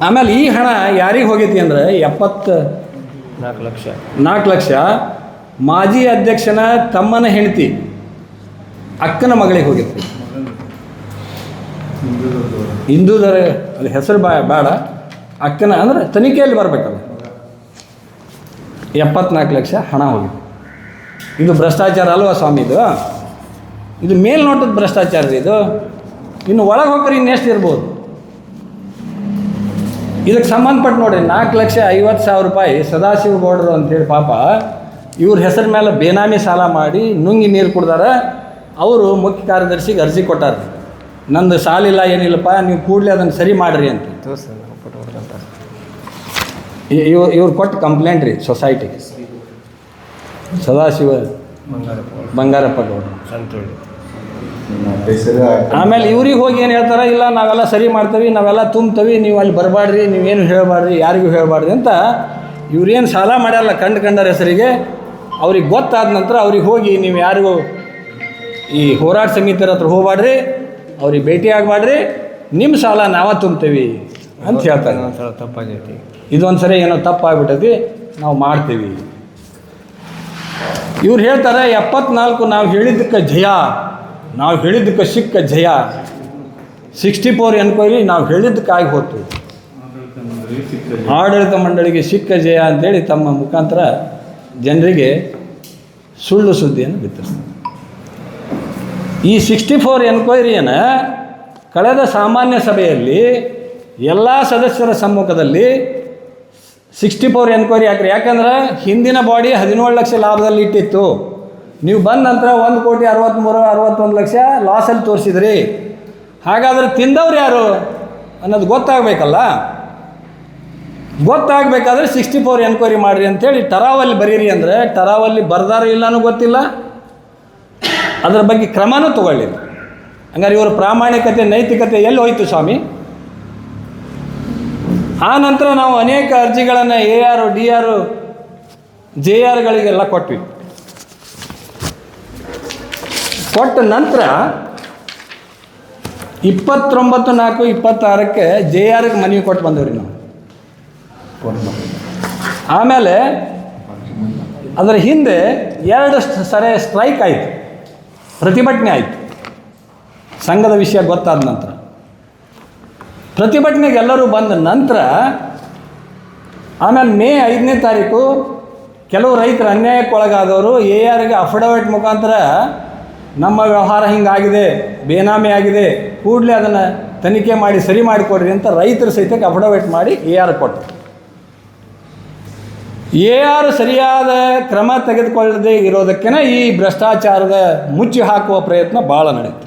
ಆಮೇಲೆ ಈ ಹಣ ಯಾರಿಗೆ ಹೋಗೈತಿ ಅಂದರೆ 74 ಲಕ್ಷ ಮಾಜಿ ಅಧ್ಯಕ್ಷನ ತಮ್ಮನ ಹೆಂಡತಿ ಅಕ್ಕನ ಮಗಳಿಗೆ ಹೋಗಿತ್ತು. ಹಿಂದೂದರ ಅದು ಹೆಸರು ಬೇಡ, ಅಕ್ಕನ ಅಂದರೆ ತನಿಖೆಯಲ್ಲಿ ಬರಬೇಕಲ್ಲ. 74 ಲಕ್ಷ ಹಣ ಹೋಗಿದೆ. ಇದು ಭ್ರಷ್ಟಾಚಾರ ಅಲ್ವಾ ಸ್ವಾಮಿ? ಇದು ಮೇಲ್ನೋಟದ ಭ್ರಷ್ಟಾಚಾರ ರೀ ಇದು. ಇನ್ನು ಒಳಗೆ ಹೋಗ್ರಿ ಇನ್ನೆಷ್ಟು ಇರ್ಬೋದು. ಇದಕ್ಕೆ ಸಂಬಂಧಪಟ್ಟು ನೋಡಿರಿ, 4,50,000 ರೂಪಾಯಿ ಸದಾಶಿವ ಗೌಡರು ಅಂತೇಳಿ ಪಾಪ ಇವ್ರ ಹೆಸರ ಮೇಲೆ ಬೇನಾಮಿ ಸಾಲ ಮಾಡಿ ನುಂಗಿ ನೀರು ಕುಡ್ದಾರ. ಅವರು ಮುಖ್ಯ ಕಾರ್ಯದರ್ಶಿಗೆ ಅರ್ಜಿ ಕೊಟ್ಟಾರ, ನಂದು ಸಾಲಿಲ್ಲ ಏನಿಲ್ಲಪ್ಪ, ನೀವು ಕೂಡಲೇ ಅದನ್ನು ಸರಿ ಮಾಡಿರಿ ಅಂತ. ಇವ್ರು ಕೊಟ್ಟು ಕಂಪ್ಲೇಂಟ್ ರೀ ಸೊಸೈಟಿಗೆ, ಸದಾಶಿವ ಬಂಗಾರಪ್ಪ ಗೌಡ್ರು. ಆಮೇಲೆ ಇವ್ರಿಗೆ ಹೋಗಿ ಏನು ಹೇಳ್ತಾರೆ, ಇಲ್ಲ ನಾವೆಲ್ಲ ಸರಿ ಮಾಡ್ತೀವಿ, ನಾವೆಲ್ಲ ತುಂಬ್ತೀವಿ, ನೀವು ಅಲ್ಲಿ ಬರಬಾಡ್ರಿ, ನೀವೇನು ಹೇಳಬಾರ್ರಿ, ಯಾರಿಗೂ ಹೇಳಬಾರ್ದು ಅಂತ. ಇವ್ರೇನು ಸಾಲ ಮಾಡ್ಯಾರಲ್ಲ ಕಂಡರ ಹೆಸರಿಗೆ, ಅವ್ರಿಗೆ ಗೊತ್ತಾದ ನಂತರ ಅವ್ರಿಗೆ ಹೋಗಿ ನೀವು ಯಾರಿಗೂ ಈ ಹೋರಾಟ ಸಮಿತಿಯರ ಹತ್ರ ಹೋಗ್ಬಾಡ್ರಿ, ಅವ್ರಿಗೆ ಭೇಟಿ ಆಗಬಾಡ್ರಿ, ನಿಮ್ಮ ಸಾಲ ನಾವೇ ತುಂಬ್ತೀವಿ ಅಂತ ಹೇಳ್ತಾರೆ. ತಪ್ಪಾಗೈತಿ, ಇದೊಂದು ಸರಿ ಏನೋ ತಪ್ಪಾಗ್ಬಿಟ್ಟೈತಿ, ನಾವು ಮಾಡ್ತೀವಿ. ಇವ್ರು ಹೇಳ್ತಾರೆ 74 ನಾವು ಹೇಳಿದ್ದಕ್ಕೆ ಜಯ, ನಾವು ಹೇಳಿದ್ದಕ್ಕೆ ಸಿಕ್ಕ ಜಯ. 64 ಎನ್ಕ್ವೈರಿ ನಾವು ಹೇಳಿದ್ದಕ್ಕಾಗಿ ಹೋಗ್ತೀವಿ, ಆಡಳಿತ ಮಂಡಳಿಗೆ ಸಿಕ್ಕ ಜಯ ಅಂತೇಳಿ ತಮ್ಮ ಮುಖಾಂತರ ಜನರಿಗೆ ಸುಳ್ಳು ಸುದ್ದಿಯನ್ನು ಬಿತ್ತರಿಸ್ತಾರೆ. ಈ 64 ಎನ್ಕ್ವೈರಿಯನ್ನು ಕಳೆದ ಸಾಮಾನ್ಯ ಸಭೆಯಲ್ಲಿ ಎಲ್ಲ ಸದಸ್ಯರ ಸಮ್ಮುಖದಲ್ಲಿ 64 ಎನ್ಕ್ವೈರಿ ಹಾಕ್ರಿ. ಯಾಕಂದ್ರೆ ಹಿಂದಿನ ಬಾಡಿ 17 ಲಕ್ಷ ಲಾಭದಲ್ಲಿ ಇಟ್ಟಿತ್ತು. ನೀವು ಬಂದ ನಂತರ 1,63,61,00,000 ಲಾಸಲ್ಲಿ ತೋರಿಸಿದ್ರಿ. ಹಾಗಾದರೆ ತಿಂದವ್ರು ಯಾರು? ಅನ್ನೋದು ಗೊತ್ತಾಗಬೇಕಲ್ಲ. ಗೊತ್ತಾಗಬೇಕಾದ್ರೆ 64 ಎನ್ಕ್ವೈರಿ ಮಾಡಿರಿ ಅಂಥೇಳಿ ಟರಾವಲ್ಲಿ ಬರೀರಿ ಅಂದರೆ ಟರಾವಲ್ಲಿ ಬರ್ದಾರೋ ಇಲ್ಲನೂ ಗೊತ್ತಿಲ್ಲ, ಅದರ ಬಗ್ಗೆ ಕ್ರಮನೂ ತಗೊಳ್ಳಿಲ್ಲ. ಹಂಗಾರೆ ಇವರ ಪ್ರಾಮಾಣಿಕತೆ ನೈತಿಕತೆ ಎಲ್ಲಿ ಹೋಯಿತು ಸ್ವಾಮಿ? ಆ ನಂತರ ನಾವು ಅನೇಕ ಅರ್ಜಿಗಳನ್ನು AR DR JR ಗಳಿಗೆಲ್ಲ ಕೊಟ್ವಿ. ಕೊಟ್ಟ ನಂತರ 29/4/26 JRಗೆ ಮನವಿ ಕೊಟ್ಟು ಬಂದೇವ್ರಿ ನಾವು. ಆಮೇಲೆ ಅದರ ಹಿಂದೆ 2 ಸರಿ ಸ್ಟ್ರೈಕ್ ಆಯಿತು, ಪ್ರತಿಭಟನೆ ಆಯಿತು. ಸಂಘದ ವಿಷಯ ಗೊತ್ತಾದ ನಂತರ ಪ್ರತಿಭಟನೆಗೆ ಎಲ್ಲರೂ ಬಂದ ನಂತರ ಆಮೇಲೆ ಮೇ 5ನೇ ತಾರೀಕು ಕೆಲವು ರೈತರು ಅನ್ಯಾಯಕ್ಕೊಳಗಾದವರು ARಗೆ ಅಫಿಡವಿಟ್ ಮುಖಾಂತರ ನಮ್ಮ ವ್ಯವಹಾರ ಹಿಂಗಾಗಿದೆ, ಬೇನಾಮಿ ಆಗಿದೆ, ಕೂಡಲೇ ಅದನ್ನು ತನಿಖೆ ಮಾಡಿ ಸರಿ ಮಾಡಿಕೊಡ್ರಿ ಅಂತ ರೈತರು ಸಹಿತಕ್ಕೆ ಅಫಿಡವಿಟ್ ಮಾಡಿ AR ಕೊಟ್ಟರು. AR ಸರಿಯಾದ ಕ್ರಮ ತೆಗೆದುಕೊಳ್ಳದೆ ಇರೋದಕ್ಕೆ ಈ ಭ್ರಷ್ಟಾಚಾರದ ಮುಚ್ಚಿ ಹಾಕುವ ಪ್ರಯತ್ನ ಭಾಳ ನಡೀತು.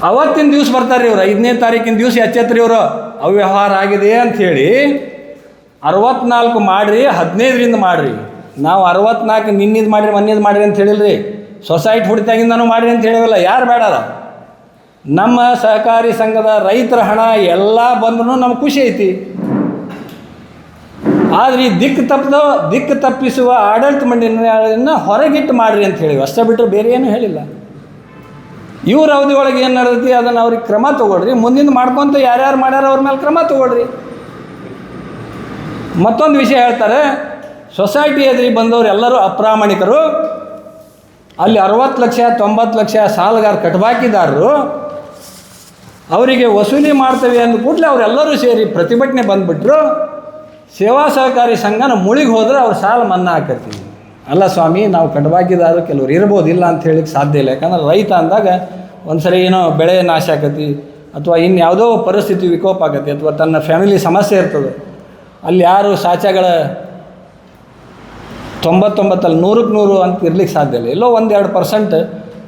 ಅವತ್ತಿನ ದಿವಸ ಬರ್ತಾರೆ ಇವರು, 5ನೇ ತಾರೀಕಿನ ದಿವಸ ಎಚ್ಚೆತ್ರಿ ಇವರು ಅವ್ಯವಹಾರ ಆಗಿದೆ ಅಂಥೇಳಿ 64 ಮಾಡಿರಿ, 15ರಿಂದ ಮಾಡಿರಿ. ನಾವು 64 ನಿನ್ನಿದು ಮಾಡಿರಿ ಮೊನ್ನೆದು ಮಾಡಿರಿ ಅಂತ ಹೇಳಿಲ್ರಿ, ಸೊಸೈಟಿ ಹುಡಿತಾಗಿಂದನೂ ಮಾಡಿರಿ ಅಂತ ಹೇಳಿವಲ್ಲ. ಯಾರು ಬೇಡಲ್ಲ? ನಮ್ಮ ಸಹಕಾರಿ ಸಂಘದ ರೈತರ ಹಣ ಎಲ್ಲ ಬಂದ್ರೂ ನಮ್ಗೆ ಖುಷಿ ಐತಿ. ಆದರೆ ಈ ದಿಕ್ಕು ತಪ್ಪಿಸುವ ಆಡಳಿತ ಮಂಡಳಿಯನ್ನು ಹೊರಗಿಟ್ಟು ಮಾಡಿರಿ ಅಂತ ಹೇಳಿವಿ, ಅಷ್ಟೇ ಬಿಟ್ಟರೆ ಬೇರೆ ಏನೂ ಹೇಳಿಲ್ಲ. ಇವ್ರ ಅವಧಿ ಒಳಗೆ ಏನು ನಡೆದೈತಿ ಅದನ್ನು ಅವ್ರಿಗೆ ಕ್ರಮ ತೊಗೊಳ್ರಿ, ಮುಂದಿನ ಮಾಡ್ಕೊತ ಯಾರ್ಯಾರು ಮಾಡ್ಯಾರ ಅವ್ರ ಮೇಲೆ ಕ್ರಮ ತೊಗೊಳ್ರಿ. ಮತ್ತೊಂದು ವಿಷಯ ಹೇಳ್ತಾರೆ, ಸೊಸೈಟಿ ಎದುರಿಗೆ ಬಂದವರು ಎಲ್ಲರೂ ಅಪ್ರಾಮಾಣಿಕರು, ಅಲ್ಲಿ 60 ಲಕ್ಷ 90 ಲಕ್ಷ ಸಾಲಗಾರ ಕಟ್ಬಾಕಿದಾರರು, ಅವರಿಗೆ ವಸೂಲಿ ಮಾಡ್ತೇವೆ ಅಂದ ಕೂಡಲೇ ಅವರೆಲ್ಲರೂ ಸೇರಿ ಪ್ರತಿಭಟನೆ ಬಂದುಬಿಟ್ರು. ಸೇವಾ ಸಹಕಾರಿ ಸಂಘನ ಮುಳಿಗೆ ಹೋದರೆ ಅವ್ರ ಸಾಲ ಮನ್ನಾ ಹಾಕತ್ತೀವಿ. ಅಲ್ಲ ಸ್ವಾಮಿ, ನಾವು ಕಟ್ಬಾಕಿದಾರರು ಕೆಲವ್ರು ಇರ್ಬೋದಿಲ್ಲ ಅಂತ ಹೇಳಿಕ್ಕೆ ಸಾಧ್ಯ ಇಲ್ಲ. ಯಾಕಂದ್ರೆ ರೈತ ಅಂದಾಗ ಒಂದು ಸರಿ ಏನೋ ಬೆಳೆ ನಾಶ ಆಕತಿ, ಅಥವಾ ಇನ್ಯಾವುದೋ ಪರಿಸ್ಥಿತಿ ವಿಕೋಪ ಆಗತ್ತೆ, ಅಥವಾ ತನ್ನ ಫ್ಯಾಮಿಲಿ ಸಮಸ್ಯೆ ಇರ್ತದೆ. ಅಲ್ಲಿ ಯಾರು ಸಾಚಾಗಳ 99 100ಕ್ಕೆ 100 ಅಂತ ಇರ್ಲಿಕ್ಕೆ ಸಾಧ್ಯ ಇಲ್ಲ. ಎಲ್ಲೋ 1-2%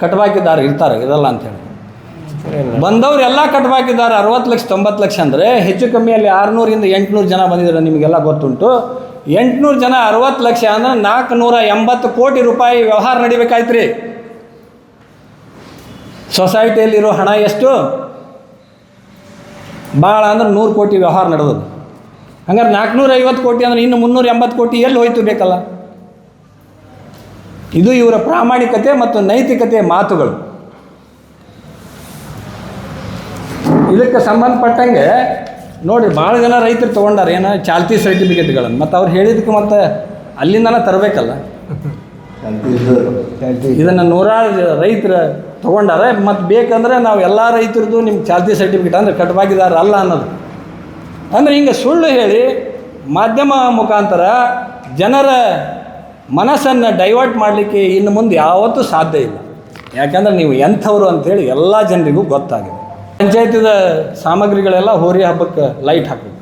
ಕಟ್ಬಾಕಿದಾರ ಇರ್ತಾರೆ, ಇರಲ್ಲ ಅಂಥೇಳಿ. ಬಂದವ್ರು ಎಲ್ಲ ಕಟ್ಬಾಕಿದ್ದಾರೆ 60 ಲಕ್ಷ 90 ಲಕ್ಷ ಅಂದರೆ ಹೆಚ್ಚು ಕಮ್ಮಿ ಅಲ್ಲಿ 600ರಿಂದ 800 ಜನ ಬಂದಿದ್ದಾರೆ, ನಿಮಗೆಲ್ಲ ಗೊತ್ತುಂಟು. 800 ಜನ 60 ಲಕ್ಷ ಅಂದರೆ 480 ಕೋಟಿ ರೂಪಾಯಿ ವ್ಯವಹಾರ ನಡಿಬೇಕಾಯ್ತು ರೀ. ಸೊಸೈಟಿಯಲ್ಲಿರೋ ಹಣ ಎಷ್ಟು? ಭಾಳ ಅಂದ್ರೆ 100 ಕೋಟಿ ವ್ಯವಹಾರ ನಡೆದದು. ಹಂಗಾರೆ 450 ಕೋಟಿ ಅಂದರೆ ಇನ್ನು 380 ಕೋಟಿ ಎಲ್ಲಿ ಹೋಯ್ತು ಬೇಕಲ್ಲ? ಇದು ಇವರ ಪ್ರಾಮಾಣಿಕತೆ ಮತ್ತು ನೈತಿಕತೆಯ ಮಾತುಗಳು. ಇದಕ್ಕೆ ಸಂಬಂಧಪಟ್ಟಂಗೆ ನೋಡಿ, ಭಾಳ ಜನ ರೈತರು ತೊಗೊಂಡಾರೆ ಏನೋ ಚಾಲ್ತಿ ಸರ್ಟಿಫಿಕೇಟ್ಗಳನ್ನು. ಮತ್ತು ಅವ್ರು ಹೇಳಿದಕ್ಕೆ ಮತ್ತೆ ಅಲ್ಲಿಂದನೇ ತರಬೇಕಲ್ಲ. ಇದನ್ನು 100 ರೈತರು ತೊಗೊಂಡಾರೆ. ಮತ್ತು ಬೇಕಂದ್ರೆ ನಾವು ಎಲ್ಲ ರೈತರದ್ದು ನಿಮ್ಮ ಚಾಲ್ತಿ ಸರ್ಟಿಫಿಕೇಟ್ ಅಂದರೆ ಕಟ್ಬಾಕಿದಾರ ಅಲ್ಲ ಅನ್ನೋದು. ಅಂದರೆ ಹಿಂಗೆ ಸುಳ್ಳು ಹೇಳಿ ಮಾಧ್ಯಮ ಮುಖಾಂತರ ಜನರ ಮನಸ್ಸನ್ನು ಡೈವರ್ಟ್ ಮಾಡಲಿಕ್ಕೆ ಇನ್ನು ಮುಂದೆ ಯಾವತ್ತೂ ಸಾಧ್ಯ ಇಲ್ಲ. ಯಾಕಂದರೆ ನೀವು ಎಂಥವ್ರು ಅಂಥೇಳಿ ಎಲ್ಲ ಜನರಿಗೂ ಗೊತ್ತಾಗಿದೆ. ಪಂಚಾಯತಿದ ಸಾಮಗ್ರಿಗಳೆಲ್ಲ ಹೋರಿ ಹಬ್ಬಕ್ಕೆ ಲೈಟ್ ಹಾಕಬೇಕು.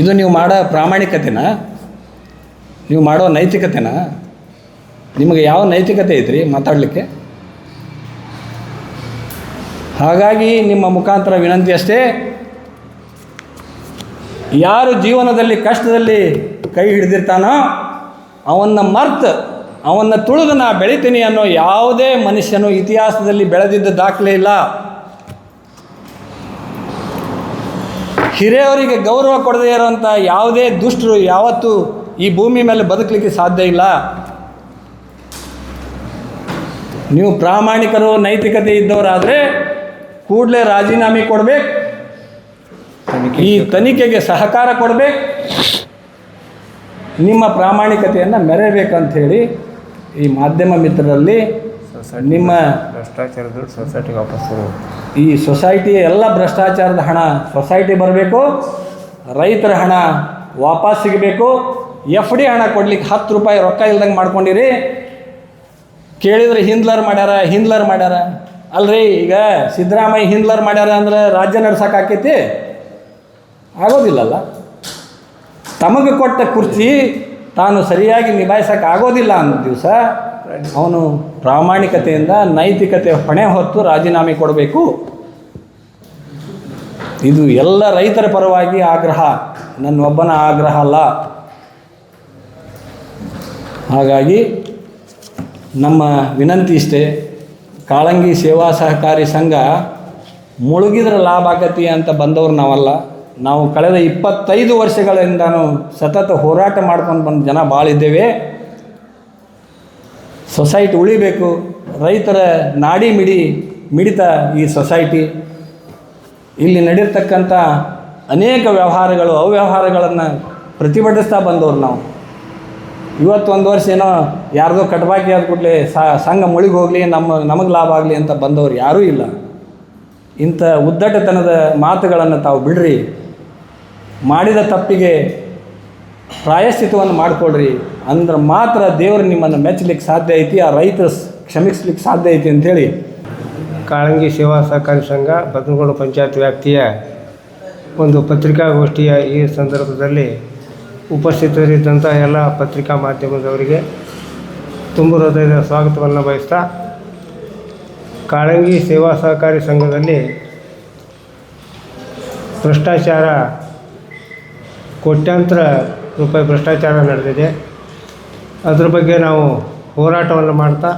ಇದು ನೀವು ಮಾಡೋ ಪ್ರಾಮಾಣಿಕತೆನ, ನೀವು ಮಾಡೋ ನೈತಿಕತೆನ? ನಿಮಗೆ ಯಾವ ನೈತಿಕತೆ ಐತ್ರಿ ಮಾತಾಡಲಿಕ್ಕೆ? ಹಾಗಾಗಿ ನಿಮ್ಮ ಮುಖಾಂತರ ವಿನಂತಿ ಅಷ್ಟೇ, ಯಾರು ಜೀವನದಲ್ಲಿ ಕಷ್ಟದಲ್ಲಿ ಕೈ ಹಿಡಿದಿರ್ತಾನೋ ಅವನ್ನ ಮರ್ತು ಅವನ್ನ ತುಳಿದು ನಾ ಬೆಳಿತೀನಿ ಅನ್ನೋ ಯಾವುದೇ ಮನುಷ್ಯನು ಇತಿಹಾಸದಲ್ಲಿ ಬೆಳೆದಿದ್ದ ದಾಖಲೆ ಇಲ್ಲ. ಹಿರಿಯವರಿಗೆ ಗೌರವ ಕೊಡದೇ ಇರೋಂಥ ಯಾವುದೇ ದುಷ್ಟರು ಯಾವತ್ತೂ ಈ ಭೂಮಿ ಮೇಲೆ ಬದುಕಲಿಕ್ಕೆ ಸಾಧ್ಯ ಇಲ್ಲ. ನೀವು ಪ್ರಾಮಾಣಿಕರು, ನೈತಿಕತೆ ಇದ್ದವರಾದರೆ ಕೂಡಲೇ ರಾಜೀನಾಮೆ ಕೊಡಬೇಕು, ಈ ತನಿಖೆಗೆ ಸಹಕಾರ ಕೊಡಬೇಕು, ನಿಮ್ಮ ಪ್ರಾಮಾಣಿಕತೆಯನ್ನು ಮೆರೆಯಬೇಕಂಥೇಳಿ ಈ ಮಾಧ್ಯಮ ಮಿತ್ರರಲ್ಲಿ ನಿಮ್ಮ ಭ್ರಷ್ಟಾಚಾರದ ಸೊಸೈಟಿಗೆ ವಾಪಸ್ ಈ ಸೊಸೈಟಿ ಎಲ್ಲ ಭ್ರಷ್ಟಾಚಾರದ ಹಣ ಸೊಸೈಟಿ ಬರಬೇಕು, ರೈತರ ಹಣ ವಾಪಸ್ ಸಿಗಬೇಕು. FD ಹಣ ಕೊಡ್ಲಿಕ್ಕೆ 10 ರೂಪಾಯಿ ರೊಕ್ಕ ಇಲ್ದಂಗೆ ಮಾಡ್ಕೊಂಡಿರಿ. ಕೇಳಿದ್ರೆ ಹಿಂದ್ಲರ್ ಮಾಡ್ಯಾರ ಅಲ್ರಿ. ಈಗ ಸಿದ್ದರಾಮಯ್ಯ ಹಿಂದ್ಲರ್ ಮಾಡ್ಯಾರ ಅಂದ್ರೆ ರಾಜ್ಯ ನಡ್ಸಕ್ಕೆ ಆಕೈತಿ? ಆಗೋದಿಲ್ಲಲ್ಲ. ತಮಗೆ ಕೊಟ್ಟ ಕುರ್ಚಿ ತಾನು ಸರಿಯಾಗಿ ನಿಭಾಯಿಸೋಕೆ ಆಗೋದಿಲ್ಲ ಅನ್ನೋ ದಿವಸ ಅವನು ಪ್ರಾಮಾಣಿಕತೆಯಿಂದ ನೈತಿಕತೆ ಹೊಣೆ ಹೊತ್ತು ರಾಜೀನಾಮೆ ಕೊಡಬೇಕು. ಇದು ಎಲ್ಲ ರೈತರ ಪರವಾಗಿ ಆಗ್ರಹ, ನನ್ನೊಬ್ಬನ ಆಗ್ರಹ ಅಲ್ಲ. ಹಾಗಾಗಿ ನಮ್ಮ ವಿನಂತಿ ಇಷ್ಟೇ, ಕಾಳಂಗಿ ಸೇವಾ ಸಹಕಾರಿ ಸಂಘ ಮುಳುಗಿದ್ರೆ ಲಾಭ ಆಗತಿ ಅಂತ ಬಂದವರು ನಾವಲ್ಲ. ನಾವು ಕಳೆದ 25 ವರ್ಷಗಳಿಂದನೂ ಸತತ ಹೋರಾಟ ಮಾಡ್ಕೊಂಡು ಬಂದ ಜನ ಭಾಳ ಇದ್ದೇವೆ. ಸೊಸೈಟಿ ಉಳಿಬೇಕು, ರೈತರ ನಾಡಿ ಮಿಡಿತ ಈ ಸೊಸೈಟಿ. ಇಲ್ಲಿ ನಡೆಯತಕ್ಕಂಥ ಅನೇಕ ವ್ಯವಹಾರಗಳು ಅವ್ಯವಹಾರಗಳನ್ನು ಪ್ರತಿಭಟಿಸ್ತಾ ಬಂದವರು ನಾವು. ಇವತ್ತೊಂದು ವರ್ಷ ಏನೋ ಯಾರ್ದೋ ಕಟ್ಬಾಕಿ ಆದ ಕೂಡಲೇ ಸಂಘ ಮುಳುಗಿ ಹೋಗಲಿ, ನಮಗೆ ಲಾಭ ಆಗಲಿ ಅಂತ ಬಂದವರು ಯಾರೂ ಇಲ್ಲ. ಇಂಥ ಉದ್ದಟತನದ ಮಾತುಗಳನ್ನು ತಾವು ಬಿಡ್ರಿ, ಮಾಡಿದ ತಪ್ಪಿಗೆ ಪ್ರಾಯಶ್ಚಿತ್ತವನ್ನು ಮಾಡಿಕೊಡ್ರಿ, ಅಂದ್ರೆ ಮಾತ್ರ ದೇವರು ನಿಮ್ಮನ್ನು ಮೆಚ್ಚಲಿಕ್ಕೆ ಸಾಧ್ಯ ಐತಿ, ಆ ರೈತರು ಕ್ಷಮಿಸ್ಲಿಕ್ಕೆ ಸಾಧ್ಯ ಐತಿ ಅಂಥೇಳಿ ಕಾಳಂಗಿ ಸೇವಾ ಸಹಕಾರಿ ಸಂಘ ಬದನಗೋಡು ಪಂಚಾಯತ್ ವ್ಯಾಪ್ತಿಯ ಒಂದು ಪತ್ರಿಕಾಗೋಷ್ಠಿಯ ಈ ಸಂದರ್ಭದಲ್ಲಿ ಉಪಸ್ಥಿತರಿದ್ದಂಥ ಎಲ್ಲ ಪತ್ರಿಕಾ ಮಾಧ್ಯಮದವರಿಗೆ ತುಂಬ ಹೃದಯದ ಸ್ವಾಗತವನ್ನು ಬಯಸ್ತಾ, ಕಾಳಂಗಿ ಸೇವಾ ಸಹಕಾರಿ ಸಂಘದಲ್ಲಿ ಭ್ರಷ್ಟಾಚಾರ, ಕೋಟ್ಯಾಂತರ ರೂಪಾಯಿ ಭ್ರಷ್ಟಾಚಾರ ನಡೆದಿದೆ. ಅದ್ರ ಬಗ್ಗೆ ನಾವು ಹೋರಾಟವನ್ನು ಮಾಡ್ತಾ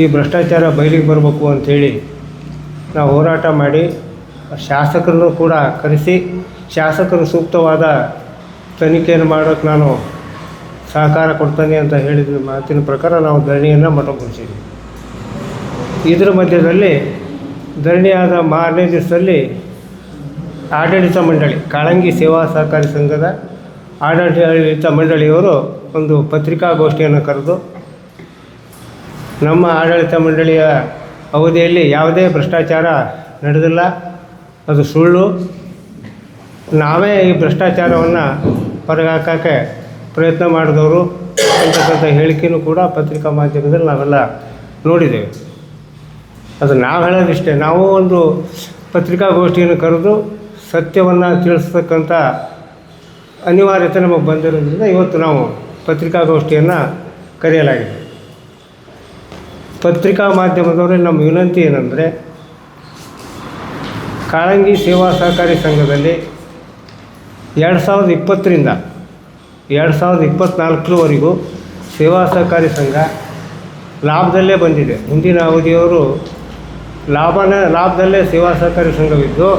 ಈ ಭ್ರಷ್ಟಾಚಾರ ಬಯಲಿಗೆ ಬರಬೇಕು ಅಂಥೇಳಿ ನಾವು ಹೋರಾಟ ಮಾಡಿ ಶಾಸಕರನ್ನು ಕೂಡ ಕರೆಸಿ ಶಾಸಕರು ಸೂಕ್ತವಾದ ತನಿಖೆಯನ್ನು ಮಾಡೋಕ್ಕೆ ನಾನು ಸಹಕಾರ ಕೊಡ್ತೇನೆ ಅಂತ ಹೇಳಿದ ಮಾತಿನ ಪ್ರಕಾರ ನಾವು ಧರಣಿಯನ್ನು ಮೊಟಕುಗೊಳಿಸಿದ್ವಿ. ಇದರ ಮಧ್ಯದಲ್ಲಿ ಧರಣಿಯಾದ ಮಾರನೇ ದಿವಸದಲ್ಲಿ ಆಡಳಿತ ಮಂಡಳಿ, ಕಾಳಂಗಿ ಸೇವಾ ಸಹಕಾರಿ ಸಂಘದ ಆಡಳಿತ ಮಂಡಳಿಯವರು ಒಂದು ಪತ್ರಿಕಾಗೋಷ್ಠಿಯನ್ನು ಕರೆದು ನಮ್ಮ ಆಡಳಿತ ಮಂಡಳಿಯ ಅವಧಿಯಲ್ಲಿ ಯಾವುದೇ ಭ್ರಷ್ಟಾಚಾರ ನಡೆದಿಲ್ಲ, ಅದು ಸುಳ್ಳು, ನಾವೇ ಈ ಭ್ರಷ್ಟಾಚಾರವನ್ನು ಹೊರಗೆ ಹಾಕೋಕ್ಕೆ ಪ್ರಯತ್ನ ಮಾಡಿದವರು ಅಂತಕ್ಕಂಥ ಹೇಳಿಕೆಯೂ ಕೂಡ ಪತ್ರಿಕಾ ಮಾಧ್ಯಮದಲ್ಲಿ ನಾವೆಲ್ಲ ನೋಡಿದ್ದೇವೆ. ಅದು ನಾವು ಹೇಳೋದಿಷ್ಟೇ, ನಾವು ಒಂದು ಪತ್ರಿಕಾಗೋಷ್ಠಿಯನ್ನು ಕರೆದು ಸತ್ಯವನ್ನು ತಿಳಿಸ್ತಕ್ಕಂಥ ಅನಿವಾರ್ಯತೆ ನಮಗೆ ಬಂದಿರೋದ್ರಿಂದ ಇವತ್ತು ನಾವು ಪತ್ರಿಕಾಗೋಷ್ಠಿಯನ್ನು ಕರೆಯಲಾಗಿದೆ. ಪತ್ರಿಕಾ ಮಾಧ್ಯಮದವರಲ್ಲಿ ನಮ್ಮ ವಿನಂತಿ ಏನಂದರೆ, ಕಾಳಂಗಿ ಸೇವಾ ಸಹಕಾರಿ ಸಂಘದಲ್ಲಿ 2020ರಿಂದ 2024ವರೆಗೂ ಸೇವಾ ಸಹಕಾರಿ ಸಂಘ ಲಾಭದಲ್ಲೇ ಬಂದಿದೆ. ಹಿಂದಿನ ಅವಧಿಯವರು ಲಾಭದಲ್ಲೇ ಸೇವಾ ಸಹಕಾರಿ ಸಂಘವಿದ್ದು,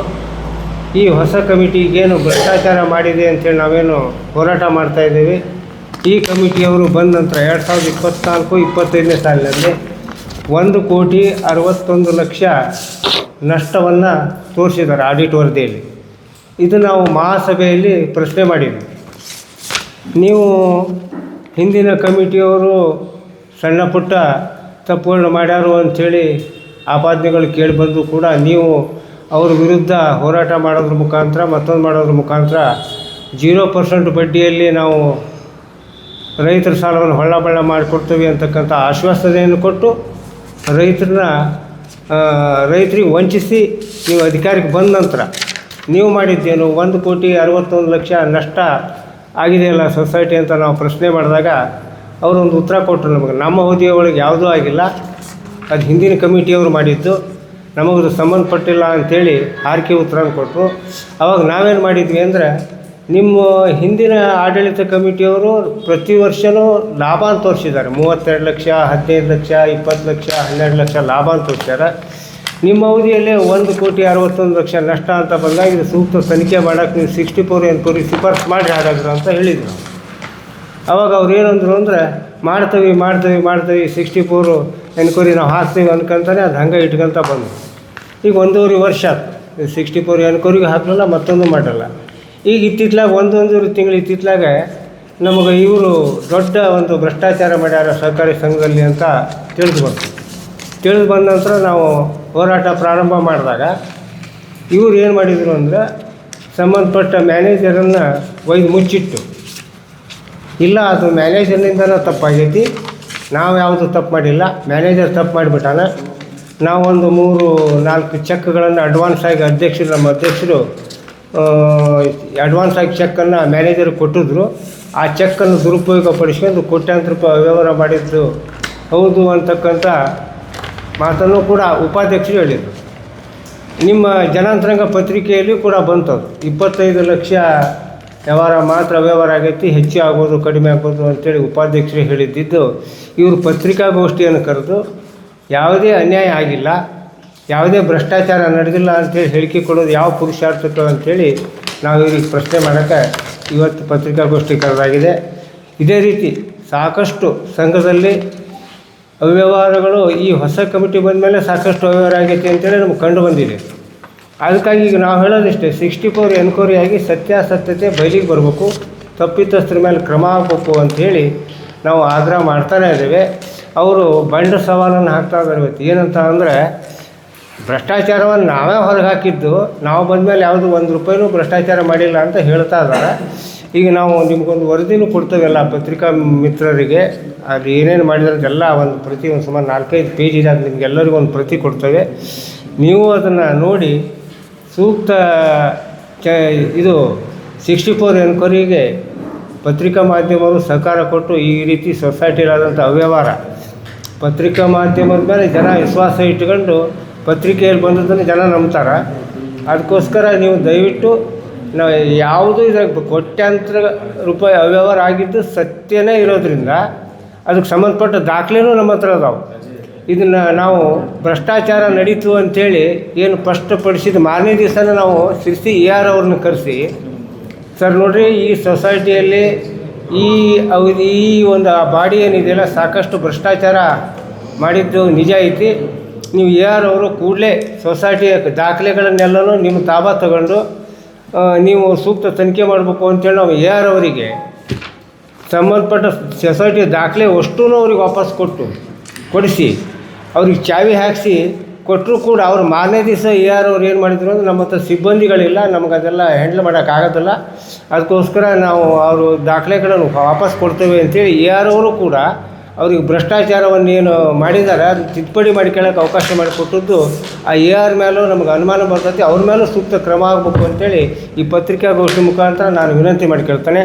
ಈ ಹೊಸ ಕಮಿಟಿಗೇನು ಭ್ರಷ್ಟಾಚಾರ ಮಾಡಿದೆ ಅಂಥೇಳಿ ನಾವೇನು ಹೋರಾಟ ಮಾಡ್ತಾಯಿದ್ದೀವಿ. ಈ ಕಮಿಟಿಯವರು ಬಂದ ನಂತರ 2024-25ನೇ ಸಾಲಿನಲ್ಲಿ 1,61,00,000 ನಷ್ಟವನ್ನು ತೋರಿಸಿದ್ದಾರೆ ಆಡಿಟ್ ವರದಿಯಲ್ಲಿ. ಇದು ನಾವು ಮಹಾಸಭೆಯಲ್ಲಿ ಪ್ರಶ್ನೆ ಮಾಡಿದ್ವಿ. ನೀವು ಹಿಂದಿನ ಕಮಿಟಿಯವರು ಸಣ್ಣ ಪುಟ್ಟ ತಪ್ಪುಗಳನ್ನ ಮಾಡ್ಯಾರು ಅಂಥೇಳಿ ಆಪಾದನೆಗಳು ಕೇಳಿಬಂದು ಕೂಡ ನೀವು ಅವ್ರ ವಿರುದ್ಧ ಹೋರಾಟ ಮಾಡೋದ್ರ ಮುಖಾಂತರ ಮತ್ತೊಂದು ಮಾಡೋದ್ರ ಮುಖಾಂತರ 0% ಬಡ್ಡಿಯಲ್ಲಿ ನಾವು ರೈತರ ಸಾಲವನ್ನು ಹೊಳ್ಳಬಳ್ಳ ಮಾಡಿಕೊಡ್ತೀವಿ ಅಂತಕ್ಕಂಥ ಆಶ್ವಾಸನೆಯನ್ನು ಕೊಟ್ಟು ರೈತರಿಗೆ ವಂಚಿಸಿ ನೀವು ಅಧಿಕಾರಕ್ಕೆ ಬಂದ ನಂತರ ನೀವು ಮಾಡಿದ್ದೇನು 1,61,00,000 ನಷ್ಟ ಆಗಿದೆಯಲ್ಲ ಸೊಸೈಟಿ ಅಂತ ನಾವು ಪ್ರಶ್ನೆ ಮಾಡಿದಾಗ ಅವರೊಂದು ಉತ್ತರ ಕೊಟ್ಟರು ನಮಗೆ. ನಮ್ಮ ಅವಧಿಯ ಒಳಗೆ ಯಾವುದೂ ಆಗಿಲ್ಲ, ಅದು ಹಿಂದಿನ ಕಮಿಟಿಯವರು ಮಾಡಿದ್ದು, ನಮಗದು ಸಂಬಂಧಪಟ್ಟಿಲ್ಲ ಅಂಥೇಳಿ ಹಾರಿಕೆ ಉತ್ತರನ ಕೊಟ್ಟರು. ಆವಾಗ ನಾವೇನು ಮಾಡಿದ್ವಿ ಅಂದರೆ, ನಿಮ್ಮ ಹಿಂದಿನ ಆಡಳಿತ ಕಮಿಟಿಯವರು ಪ್ರತಿ ವರ್ಷವೂ ಲಾಭ ಅಂತ ತೋರಿಸಿದ್ದಾರೆ. 32 ಲಕ್ಷ, 15 ಲಕ್ಷ, 20 ಲಕ್ಷ, 12 ಲಕ್ಷ ಲಾಭ ಅಂತ ತೋರಿಸ್ಯಾರ. ನಿಮ್ಮ ಅವಧಿಯಲ್ಲೇ 1,61,00,000 ನಷ್ಟ ಅಂತ ಬಂದಾಗ ಇದು ಸೂಕ್ತ ತನಿಖೆ ಮಾಡೋಕ್ಕೆ ನೀವು 64 ಎನ್ಕ್ವೈರಿ ಶಿಫಾರಸು ಮಾಡಿ ಹಾಗಾದ್ರು ಅಂತ ಹೇಳಿದರು. ಆವಾಗ ಅವ್ರು ಏನಂದರು ಅಂದರೆ, ಮಾಡ್ತೀವಿ 64 ಎನ್ಕ್ವೈರಿ ನಾವು ಹಾಕ್ತೀವಿ ಅಂದ್ಕೊಂತಾನೆ ಅದು ಹಂಗೆ ಇಟ್ಕೊಂತ ಬಂದು ಈಗ 1.5 ವರ್ಷ 64 ಎನ್ಕ್ವೈರಿಗೆ ಹಾಕಲಿಲ್ಲ, ಮತ್ತೊಂದು ಮಾಡಲ್ಲ. ಈಗ ಇತ್ತಿತ್ಲಾಗ ಒಂದೂವರೆ ತಿಂಗಳು ಇತ್ತಿತ್ಲಾಗ ನಮಗೆ ಇವರು ದೊಡ್ಡ ಒಂದು ಭ್ರಷ್ಟಾಚಾರ ಮಾಡ್ಯಾರ ಸಹಕಾರಿ ಸಂಘದಲ್ಲಿ ಅಂತ ತಿಳಿದು ಬಂದ ನಂತರ ನಾವು ಹೋರಾಟ ಪ್ರಾರಂಭ ಮಾಡಿದಾಗ ಇವರು ಏನು ಮಾಡಿದರು ಅಂದರೆ, ಸಂಬಂಧಪಟ್ಟ ಮ್ಯಾನೇಜರನ್ನು ಒಯ್ದು ಮುಚ್ಚಿಟ್ಟು, ಇಲ್ಲ ಅದು ಮ್ಯಾನೇಜರ್ನಿಂದನೇ ತಪ್ಪಾಗೈತಿ, ನಾವು ಯಾವುದು ತಪ್ಪು ಮಾಡಿಲ್ಲ, ಮ್ಯಾನೇಜರ್ ತಪ್ಪು ಮಾಡಿಬಿಟ್ಟಾನ, ನಾವೊಂದು 3-4 ಚೆಕ್ಗಳನ್ನು ಅಡ್ವಾನ್ಸಾಗಿ ನಮ್ಮ ಅಧ್ಯಕ್ಷರು ಅಡ್ವಾನ್ಸಾಗಿ ಚೆಕ್ಕನ್ನು ಮ್ಯಾನೇಜರ್ ಕೊಟ್ಟಿದ್ರು. ಆ ಚೆಕ್ಕನ್ನು ದುರುಪಯೋಗ ಪಡಿಸ್ಕೊಂಡು ಕೋಟ್ಯಾಂತರ ರೂಪಾಯಿ ಅವ್ಯವಹಾರ ಮಾಡಿದ್ದು ಹೌದು ಅಂತಕ್ಕಂಥ ಮಾತನ್ನು ಕೂಡ ಉಪಾಧ್ಯಕ್ಷರು ಹೇಳಿದರು. ನಿಮ್ಮ ಜನಾಂತರಂಗ ಪತ್ರಿಕೆಯಲ್ಲಿ ಕೂಡ ಬಂತದು 25 ಲಕ್ಷ ವ್ಯವಹಾರ ಆಗೈತಿ, ಹೆಚ್ಚು ಆಗ್ಬೋದು ಕಡಿಮೆ ಆಗ್ಬೋದು ಅಂತೇಳಿ ಉಪಾಧ್ಯಕ್ಷರು ಹೇಳಿದ್ದಿದ್ದು. ಇವರು ಪತ್ರಿಕಾಗೋಷ್ಠಿಯನ್ನು ಕರೆದು ಯಾವುದೇ ಅನ್ಯಾಯ ಆಗಿಲ್ಲ, ಯಾವುದೇ ಭ್ರಷ್ಟಾಚಾರ ನಡೆದಿಲ್ಲ ಅಂತೇಳಿ ಹೇಳಿಕೆ ಕೊಡೋದು ಯಾವ ಪುರುಷಾರ್ಥಕ್ಕೆ ಅಂತೇಳಿ ನಾವು ಇವ್ರಿಗೆ ಪ್ರಶ್ನೆ ಮಾಡೋಕ್ಕೆ ಇವತ್ತು ಪತ್ರಿಕಾಗೋಷ್ಠಿ ಕರೆದಾಗಿದೆ. ಇದೇ ರೀತಿ ಸಾಕಷ್ಟು ಸಂಘದಲ್ಲಿ ಅವ್ಯವಹಾರಗಳು ಈ ಹೊಸ ಕಮಿಟಿ ಬಂದ ಮೇಲೆ ಸಾಕಷ್ಟು ಅವ್ಯವಹಾರ ಆಗೈತೆ ಅಂತೇಳಿ ನಮ್ಗೆ ಕಂಡು ಬಂದಿದೆ. ಅದಕ್ಕಾಗಿ ಈಗ ನಾವು ಹೇಳೋದಿಷ್ಟೇ, 64 ಎನ್ಕ್ವೈರಿ ಆಗಿ ಸತ್ಯಾಸತ್ಯತೆ ಬಯಲಿಗೆ ಬರಬೇಕು, ತಪ್ಪಿತಸ್ಥರ ಮೇಲೆ ಕ್ರಮ ಆಗಬೇಕು ಅಂಥೇಳಿ ನಾವು ಆಗ್ರಹ ಮಾಡ್ತಾನೇ ಇದ್ದೇವೆ. ಅವರು ಬಂಡ ಸವಾಲನ್ನು ಹಾಕ್ತಾ ಇದ್ದಾರೆ ಇವತ್ತು. ಏನಂತ ಅಂದರೆ, ಭ್ರಷ್ಟಾಚಾರವನ್ನು ನಾವೇ ಹೊರಗೆ ಹಾಕಿದ್ದು, ನಾವು ಬಂದಮೇಲೆ ಯಾವುದು 1 ರೂಪಾಯಿನೂ ಭ್ರಷ್ಟಾಚಾರ ಮಾಡಿಲ್ಲ ಅಂತ ಹೇಳ್ತಾ ಇದ್ದಾರೆ. ಈಗ ನಾವು ನಿಮಗೊಂದು ವರದಿನೂ ಕೊಡ್ತೇವೆಲ್ಲ ಪತ್ರಿಕಾ ಮಿತ್ರರಿಗೆ, ಅದು ಏನೇನು ಮಾಡಿದ್ರಂತೆಲ್ಲ ಒಂದು ಪ್ರತಿ ಒಂದು ಸುಮಾರು 4-5 ಪೇಜ್ ಇದೆ, ಅದು ನಿಮಗೆಲ್ಲರಿಗೂ ಒಂದು ಪ್ರತಿ ಕೊಡ್ತೇವೆ. ನೀವು ಅದನ್ನು ನೋಡಿ ಸೂಕ್ತ ಇದು 64 ಎನ್ಕ್ವೈರಿಗೆ ಪತ್ರಿಕಾ ಮಾಧ್ಯಮಗಳು ಸಹಕಾರ ಕೊಟ್ಟು ಈ ರೀತಿ ಸೊಸೈಟಿಲಾದಂಥ ಅವ್ಯವಹಾರ ಪತ್ರಿಕಾ ಮಾಧ್ಯಮದ ಮೇಲೆ ಜನ ವಿಶ್ವಾಸ ಇಟ್ಕೊಂಡು ಪತ್ರಿಕೆಯಲ್ಲಿ ಬಂದದ್ದನ್ನು ಜನ ನಂಬ್ತಾರೆ. ಅದಕ್ಕೋಸ್ಕರ ನೀವು ದಯವಿಟ್ಟು ನಾವು ಯಾವುದು ಇದ್ರಾಗ ಕೋಟ್ಯಾಂತರ ರೂಪಾಯಿ ಅವ್ಯವಹಾರ ಆಗಿದ್ದು ಸತ್ಯನೇ ಇರೋದ್ರಿಂದ ಅದಕ್ಕೆ ಸಂಬಂಧಪಟ್ಟ ದಾಖಲೆನೂ ನಮ್ಮ ಹತ್ರ ಅದಾವೆ. ಇದನ್ನು ನಾವು ಭ್ರಷ್ಟಾಚಾರ ನಡೀತು ಅಂಥೇಳಿ ಏನು ಸ್ಪಷ್ಟಪಡಿಸಿದ ಮಾರನೇ ದಿವಸನೇ ನಾವು ಶಿರ್ಸಿ AR ಅವ್ರನ್ನ ಕರೆಸಿ, ಸರ್ ನೋಡಿರಿ ಈ ಸೊಸೈಟಿಯಲ್ಲಿ ಈ ಒಂದು ಬಾಡಿ ಏನಿದೆಯಲ್ಲ ಸಾಕಷ್ಟು ಭ್ರಷ್ಟಾಚಾರ ಮಾಡಿದ್ದು ನಿಜ ಐತಿ. ನೀವು AR ಅವರು ಕೂಡಲೇ ಸೊಸೈಟಿಯ ದಾಖಲೆಗಳನ್ನೆಲ್ಲನೂ ನಿಮ್ಮ ತಾಬಾ ತಗೊಂಡು ನೀವು ಸೂಕ್ತ ತನಿಖೆ ಮಾಡಬೇಕು ಅಂತೇಳಿ ನಾವು AR ಅವರಿಗೆ ಸಂಬಂಧಪಟ್ಟ ಸೊಸೈಟಿಯ ದಾಖಲೆ ಅಷ್ಟೂ ಅವ್ರಿಗೆ ವಾಪಸ್ ಕೊಡಿಸಿ ಅವ್ರಿಗೆ ಚಾವಿ ಹಾಕಿಸಿ ಕೊಟ್ಟರು ಕೂಡ ಅವ್ರು ಮಾರನೇ ದಿವಸ AR ಅವ್ರು ಏನು ಮಾಡಿದ್ರು ಅಂದರೆ, ನಮ್ಮ ಹತ್ರ ಸಿಬ್ಬಂದಿಗಳಿಲ್ಲ, ನಮಗೆ ಅದೆಲ್ಲ ಹ್ಯಾಂಡಲ್ ಮಾಡೋಕ್ಕಾಗೋದಿಲ್ಲ, ಅದಕ್ಕೋಸ್ಕರ ನಾವು ಅವರು ದಾಖಲೆಗಳನ್ನು ವಾಪಸ್ ಕೊಡ್ತೇವೆ ಅಂತೇಳಿ AR ಅವರು ಕೂಡ ಅವ್ರಿಗೆ ಭ್ರಷ್ಟಾಚಾರವನ್ನು ಏನು ಮಾಡಿದ್ದಾರೆ ಅದು ತಿದ್ದುಪಡಿ ಮಾಡ್ಕೊಳ್ಳೋಕೆ ಅವಕಾಶ ಮಾಡಿಕೊಟ್ಟದ್ದು ಆ AR ಮೇಲೂ ನಮಗೆ ಅನುಮಾನ ಬರ್ತೈತಿ. ಅವ್ರ ಮೇಲೂ ಸೂಕ್ತ ಕ್ರಮ ಆಗಬೇಕು ಅಂತೇಳಿ ಈ ಪತ್ರಿಕಾಗೋಷ್ಠಿ ಮುಖಾಂತರ ನಾನು ವಿನಂತಿ ಮಾಡ್ಕೊಳ್ತೇನೆ.